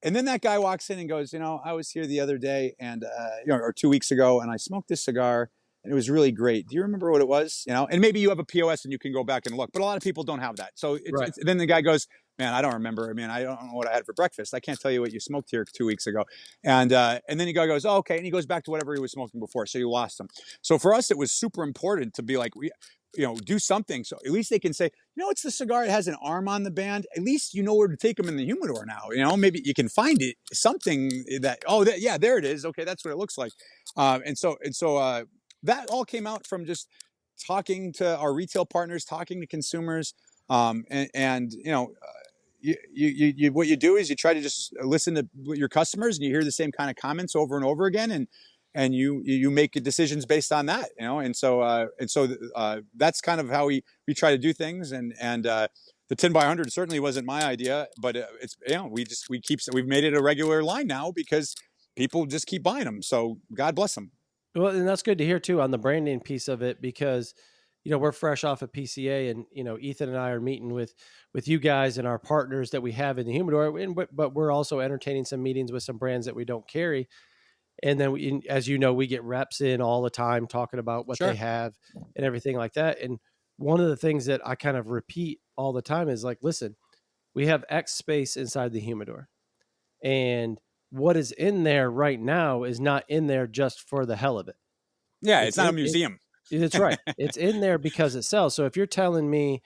And then that guy walks in and goes, I was here the other day and, or 2 weeks ago, and I smoked this cigar and it was really great. Do you remember what it was? And maybe you have a POS and you can go back and look, but a lot of people don't have that. So Right. then the guy goes, man, I don't remember. I mean, I don't know what I had for breakfast. I can't tell you what you smoked here 2 weeks ago. And then the guy goes, oh, okay. And he goes back to whatever he was smoking before. So you lost him. So for us, it was super important to be like, do something. So at least they can say, it's the cigar. It has an arm on the band. At least you know where to take them in the humidor now. Maybe you can find it, something that, there it is. Okay, that's what it looks like. And so that all came out from just talking to our retail partners, talking to consumers, and what you do is you try to just listen to your customers, and you hear the same kind of comments over and over again, and you make decisions based on that, and so that's kind of how we try to do things, and the 10 by 100 certainly wasn't my idea, but it's we've made it a regular line now because people just keep buying them, so God bless them. Well, and that's good to hear too on the branding piece of it, because we're fresh off of PCA, and Ethan and I are meeting with you guys and our partners that we have in the humidor, but we're also entertaining some meetings with some brands that we don't carry. And then as we get reps in all the time talking about what Sure. they have and everything like that. And one of the things that I kind of repeat all the time is like, listen, we have X space inside the humidor, and what is in there right now is not in there just for the hell of it. Yeah, it's not a museum. That's right. It's in there because it sells. So if you're telling me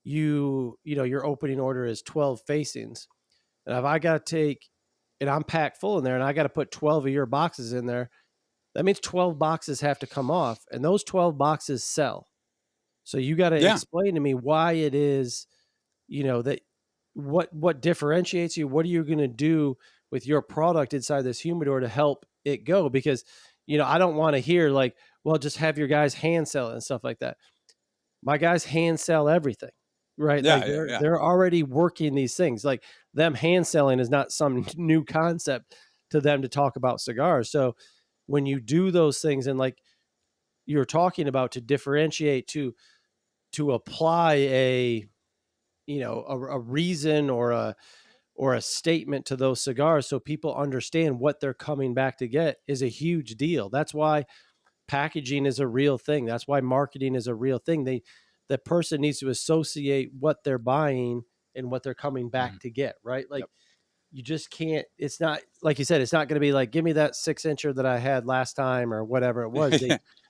your opening order is 12 facings, and if I got to take, and I'm packed full in there, and I got to put 12 of your boxes in there, that means 12 boxes have to come off, and those 12 boxes sell. So you got to explain to me why it is, that what differentiates you. What are you going to do with your product inside this humidor to help it go? Because, I don't want to hear like, well, just have your guys hand sell it and stuff like that. My guys hand sell everything, right? Yeah, like they're already working these things. Like them hand selling is not some new concept to them to talk about cigars. So when you do those things, and like you're talking about, to differentiate, to apply a reason or a statement to those cigars so people understand what they're coming back to get, is a huge deal. That's why packaging is a real thing. That's why marketing is a real thing. The person needs to associate what they're buying and what they're coming back to get, right? Like you just can't, it's not, like you said, it's not going to be like, give me that 6-incher that I had last time or whatever it was.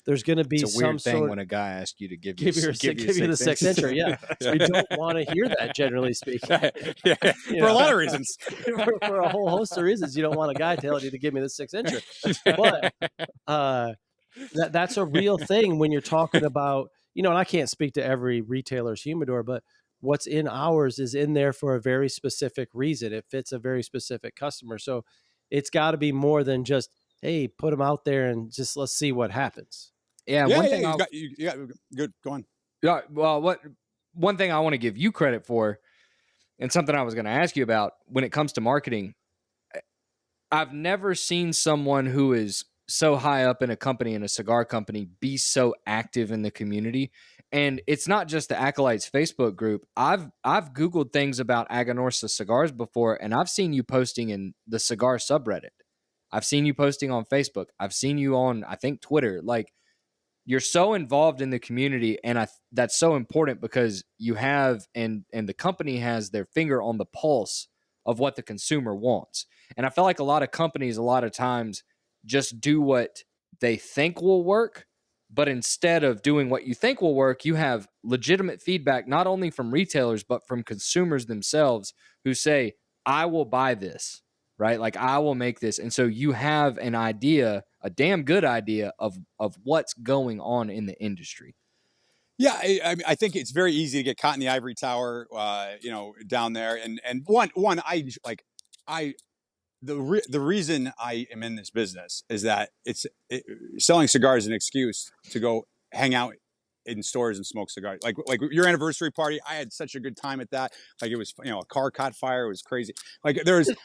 there's going to be It's a weird some thing sort when a guy asks you to give give you the 6 incher. Yeah. Yeah. We don't want to hear that, generally speaking. Yeah. You For a know, lot of reasons. for a whole host of reasons. You don't want a guy telling you to give me the 6 incher. But that's a real thing when you're talking about, and I can't speak to every retailer's humidor, but what's in ours is in there for a very specific reason. It fits a very specific customer. So it's got to be more than just, hey, put them out there and just let's see what happens. Yeah, Yeah, one yeah, thing you got good. Go on. Yeah, well, one thing I want to give you credit for, and something I was going to ask you about when it comes to marketing, I've never seen someone who is so high up in a company, in a cigar company, be so active in the community. And it's not just the Acolytes Facebook group. I've Googled things about Aganorsa cigars before, and I've seen you posting in the cigar subreddit. I've seen you posting on Facebook. I've seen you on, I think, Twitter. Like, you're so involved in the community, and that's so important because you have and the company has their finger on the pulse of what the consumer wants. And I feel like a lot of companies a lot of times just do what they think will work, but instead of doing what you think will work, you have legitimate feedback not only from retailers but from consumers themselves who say, I will buy this, right? Like, I will make this. And so you have an idea, a damn good idea of what's going on in the industry. Yeah, I think it's very easy to get caught in the ivory tower, down there. And the reason I am in this business is that selling cigars is an excuse to go hang out in stores and smoke cigars. Like your anniversary party, I had such a good time at that. Like, it was, a car caught fire. It was crazy. Like, it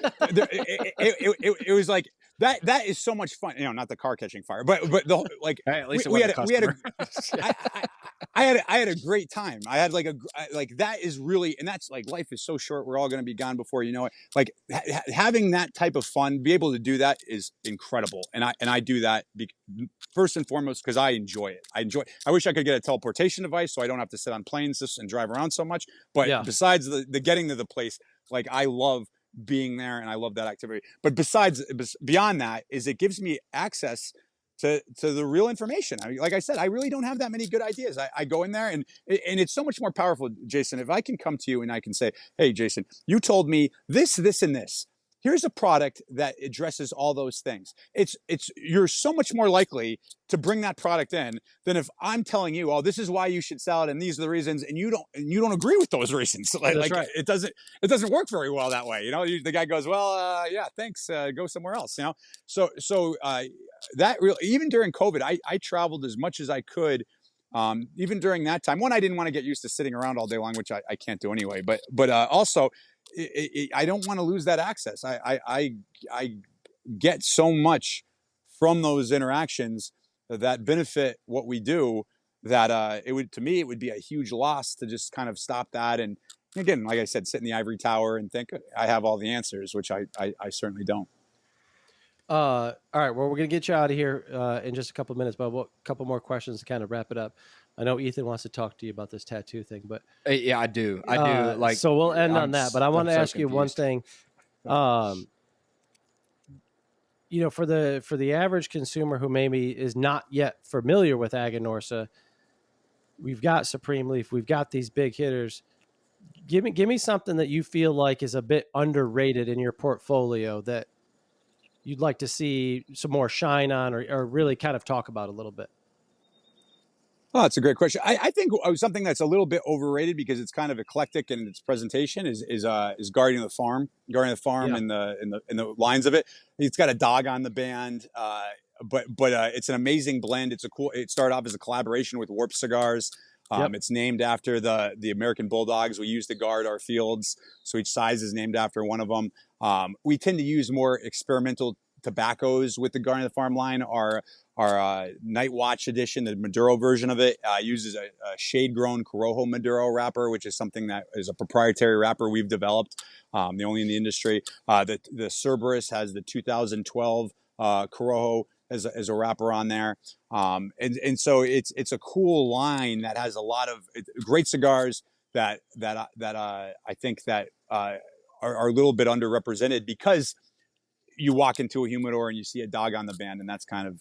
was like that is so much fun. Not the car catching fire, but the like. Hey, at least we had I had a great time. I had that is really, and that's like, life is so short. We're all going to be gone before you know it. Like, having that type of fun, be able to do that is incredible. And I do that first and foremost because I enjoy it. I wish I could get a teleportation device so I don't have to sit on planes and drive around so much. But besides the getting to the place, like, I love being there and I love that activity. But beyond that is it gives me access to the real information. I mean, like I said, I really don't have that many good ideas. I go in there and it's so much more powerful, Jason, if I can come to you and I can say, hey, Jason, you told me this, and this. Here's a product that addresses all those things. You're so much more likely to bring that product in than if I'm telling you, oh, this is why you should sell it and these are the reasons, and you don't agree with those reasons. That's right. It doesn't work very well that way. The guy goes, well, yeah, thanks, go somewhere else. So that really, even during COVID, I traveled as much as I could. Even during that time, I didn't want to get used to sitting around all day long, which I can't do anyway. But also, I don't want to lose that access. I get so much from those interactions that benefit what we do that it would be a huge loss to just kind of stop that. And again, like I said, sit in the ivory tower and think I have all the answers, which I certainly don't. All right. Well, we're going to get you out of here in just a couple of minutes, but a couple more questions to kind of wrap it up. I know Ethan wants to talk to you about this tattoo thing, but yeah, I do. Like, so we'll end on that. But I want to ask you one thing. For the average consumer who maybe is not yet familiar with Aganorsa, we've got Supreme Leaf, we've got these big hitters. Give me something that you feel like is a bit underrated in your portfolio that you'd like to see some more shine on, or really kind of talk about a little bit. Oh, that's a great question. I think something that's a little bit overrated because it's kind of eclectic in its presentation is Guardian of the Farm. Guardian of the Farm in the lines of it. It's got a dog on the band, but it's an amazing blend. It started off as a collaboration with Warp Cigars. It's named after the American Bulldogs we use to guard our fields. So each size is named after one of them. We tend to use more experimental tobaccos with the Guardian of the Farm line. Our Night Watch edition, the Maduro version of it, uses a shade-grown Corojo Maduro wrapper, which is something that is a proprietary wrapper we've developed, the only in the industry. The Cerberus has the 2012 Corojo as a wrapper on there, and so it's a cool line that has a lot of great cigars that I think that are a little bit underrepresented because you walk into a humidor and you see a dog on the band, and that's kind of,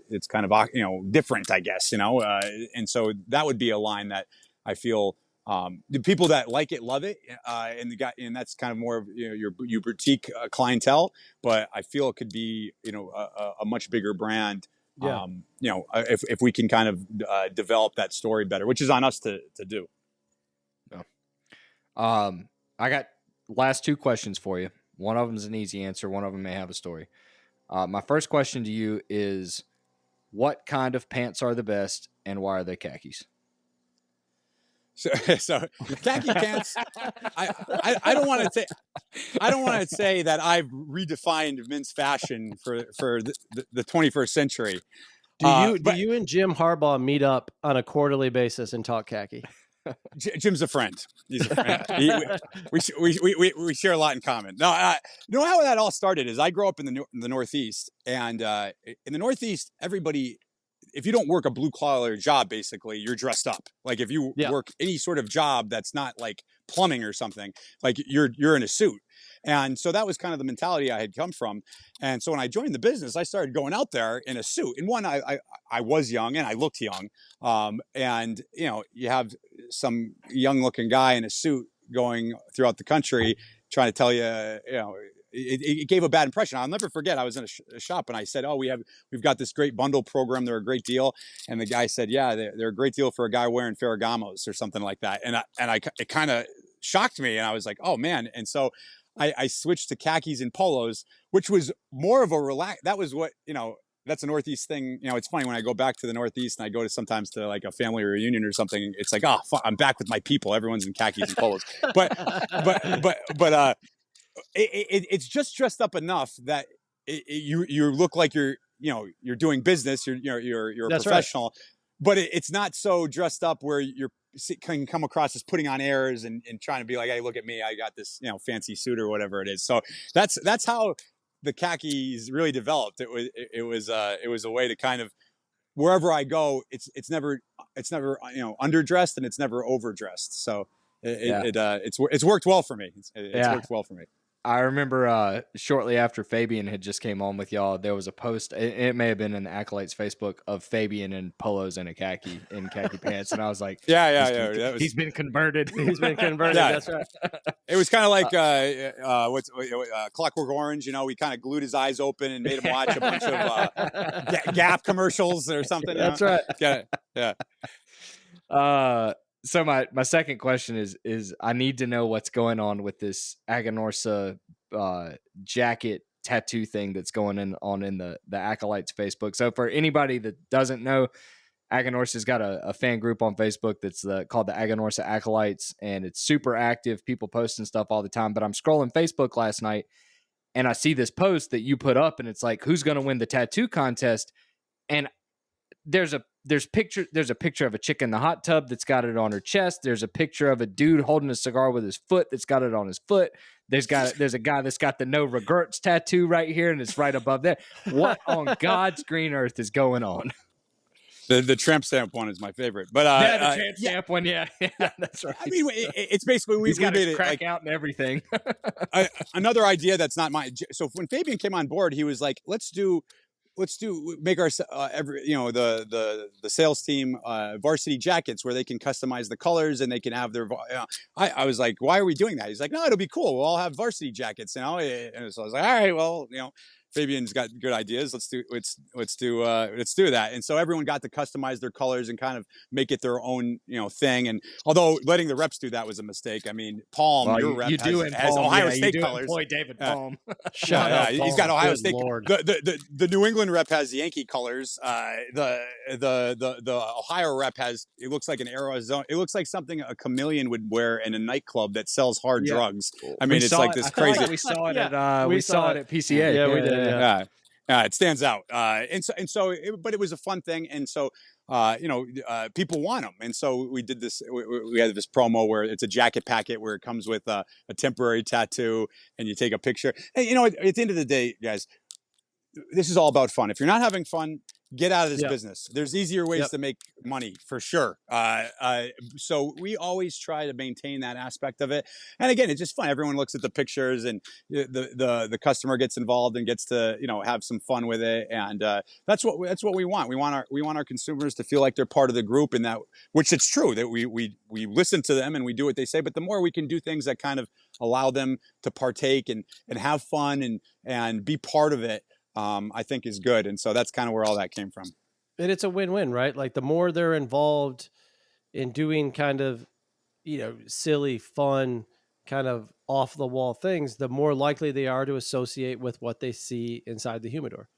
it's kind of, different, I guess, and so that would be a line that I feel, the people that like it love it, and that's kind of more of your boutique clientele. But I feel it could be a much bigger brand. Yeah. If we can kind of develop that story better, which is on us to do. Yeah. I got last two questions for you. One of them is an easy answer. One of them may have a story. My first question to you is, what kind of pants are the best, and why are they khakis? So khaki pants. I don't want to say that I've redefined men's fashion for the 21st century. Do you and Jim Harbaugh meet up on a quarterly basis and talk khaki? Jim's a friend. He's a friend. We share a lot in common. No, how that all started is I grew up in the Northeast, and in the Northeast, everybody, if you don't work a blue collar job, basically you're dressed up. Like if you work any sort of job that's not like plumbing or something, like you're in a suit. And so that was kind of the mentality I had come from. And so when I joined the business, I started going out there in a suit. And one, I was young and I looked young. And you have some young looking guy in a suit going throughout the country trying to tell you, it gave a bad impression. I'll never forget. I was in a shop and I said, "Oh, we've got this great bundle program. They're a great deal." And the guy said, "Yeah, they're a great deal for a guy wearing Ferragamos or something like that." And it kind of shocked me, and I was like, "Oh man!" And so I switched to khakis and polos, which was more of a relax. That was what that's a Northeast thing. It's funny when I go back to the Northeast and I go sometimes to like a family reunion or something. It's like, oh, I'm back with my people. Everyone's in khakis and polos, but it's just dressed up enough that you look like you're doing business. You're a That's professional, right. But it's not so dressed up where you can come across as putting on airs and trying to be like, hey, look at me, I got this fancy suit or whatever it is. So that's how the khakis really developed. It was a way to kind of, wherever I go, it's never underdressed and it's never overdressed. So it's worked well for me. It's worked well for me. I remember shortly after Fabian had just came on with y'all, there was a post, it may have been in the Acolytes Facebook, of Fabian in polos and khaki pants. And I was like, he's been converted. He's been converted. Yeah. That's right. It was kind of like Clockwork Orange. We kind of glued his eyes open and made him watch a bunch of Gap commercials or something. That's right. Yeah. So my second question is I need to know what's going on with this Aganorsa jacket tattoo thing that's going on in the Acolytes Facebook. So for anybody that doesn't know, Aganorsa's got a fan group on Facebook that's called the Aganorsa Acolytes, and it's super active. People posting stuff all the time. But I'm scrolling Facebook last night, and I see this post that you put up, and it's like, who's going to win the tattoo contest? And there's a picture of a chick in the hot tub that's got it on her chest. There's a picture of a dude holding a cigar with his foot that's got it on his foot. There's a guy that's got the no regrets tattoo right here, and it's right above there. What on God's green earth is going on? The tramp stamp one is my favorite, but the tramp stamp one, yeah, that's right. I mean, it's basically we got made it crack out and everything. Another idea that's not mine. So when Fabian came on board, he was like, let's make our the sales team varsity jackets where they can customize the colors and they can have their. I was like, why are we doing that? He's like, no, it'll be cool. We'll all have varsity jackets, And so I was like, all right, well, Fabian's got good ideas. Let's do that. And so everyone got to customize their colors and kind of make it their own, thing. And although letting the reps do that was a mistake. I mean, Palm, your rep has Ohio State colors. Boy, David Palm. Shut up. He's got Ohio State. Lord. The New England rep has Yankee colors. The Ohio rep has, it looks like an Arizona. It looks like something a chameleon would wear in a nightclub that sells hard drugs. I mean, it's like this crazy. Like we saw it at we saw it at PCA. Yeah, we did. Yeah, it stands out. But it was a fun thing. And so, people want them. And so we did this, we had this promo where it's a jacket packet where it comes with a temporary tattoo and you take a picture. And, at the end of the day, guys, this is all about fun. If you're not having fun, get out of this Yep. business. There's easier ways Yep. to make money for sure. So we always try to maintain that aspect of it. And again, it's just fun. Everyone looks at the pictures, and the customer gets involved and gets to, you know, have some fun with it. And that's what we want. We want our consumers to feel like they're part of the group, and that, which it's true that we listen to them and we do what they say. But the more we can do things that kind of allow them to partake and have fun and be part of it, I think is good. And so that's kind of where all that came from. And it's a win-win, right? Like the more they're involved in doing kind of, you know, silly, fun, kind of off the wall things, the more likely they are to associate with what they see inside the humidor.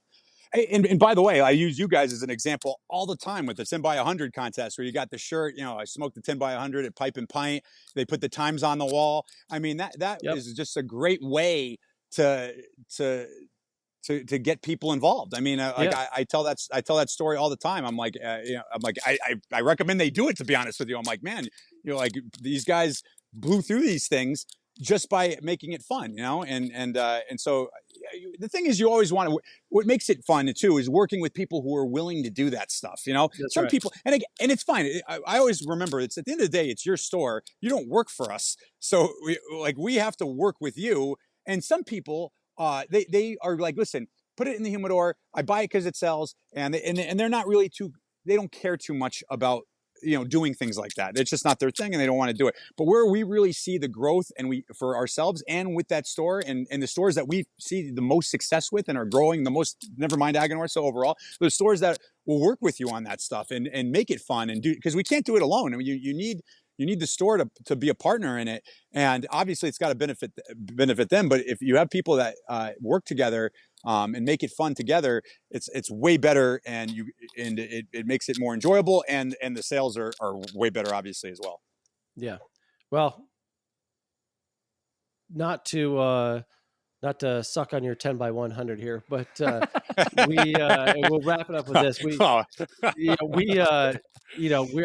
And by the way, I use you guys as an example all the time with the 10 by 100 contest, where you got the shirt, you know, I smoked the 10 by 100 at Pipe and Pint. They put the times on the wall. I mean, that Yep. is just a great way to get people involved. I mean, I tell that story all the time. I'm like, I recommend they do it, to be honest with you. I'm like, man, you know, like these guys blew through these things just by making it fun, you know? And so the thing is, you always want to, what makes it fun too is working with people who are willing to do that stuff, you know? That's Some right. people, and it's fine. I always remember, it's at the end of the day, it's your store. You don't work for us. So we have to work with you. And some people, they are like, listen, put it in the humidor. I buy it because it sells, and they're not really they don't care too much about, you know, doing things like that. It's just not their thing, and they don't want to do it. But where we really see the growth, and for ourselves and with that store, and the stores that we see the most success with and are growing the most, never mind Aganorsa overall, the stores that will work with you on that stuff and make it fun and do, because we can't do it alone. I mean, you need the store to be a partner in it, and obviously it's got to benefit them. But if you have people that work together and make it fun together, it's way better, and it makes it more enjoyable, and the sales are way better, obviously, as well. Yeah. Well, not to suck on your 10 by 100 here, but we'll wrap it up with this. We're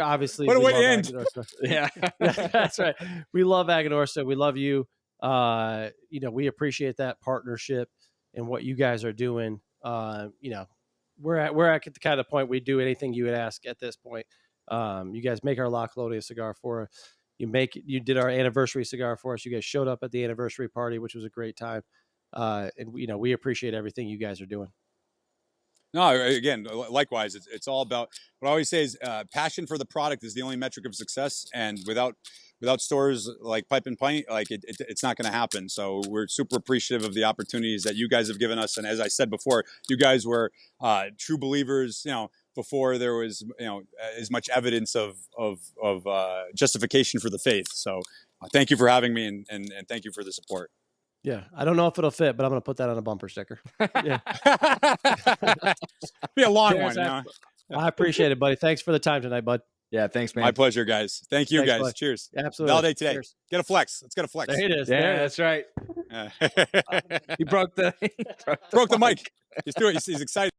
obviously, what a we way love to end. Aganorsa. Yeah. That's right. We love Aganorsa. We love you. We appreciate that partnership and what you guys are doing. We're at the kind of point we do anything you would ask at this point. You guys make our La Colonia cigar for us. You did our anniversary cigar for us. You guys showed up at the anniversary party, which was a great time. And we appreciate everything you guys are doing. No, again, likewise, it's all about, what I always say is passion for the product is the only metric of success. And without stores like Pipe and Pint, like it's not going to happen. So we're super appreciative of the opportunities that you guys have given us. And as I said before, you guys were true believers, you know, before there was, you know, as much evidence of justification for the faith. So thank you for having me, and thank you for the support. Yeah, I don't know if it'll fit, but I'm going to put that on a bumper sticker. Yeah, be a long Terence, one. You know? I appreciate it, buddy. Thanks for the time tonight, bud. Yeah, thanks, man. My pleasure, guys. Thank you, Thanks, guys. buddy. Cheers. Absolutely. Validate today. Cheers. Get a flex. Let's get a flex. There it is. Yeah, There it that's is. right. He broke the broke the mic. Just do it. He's excited.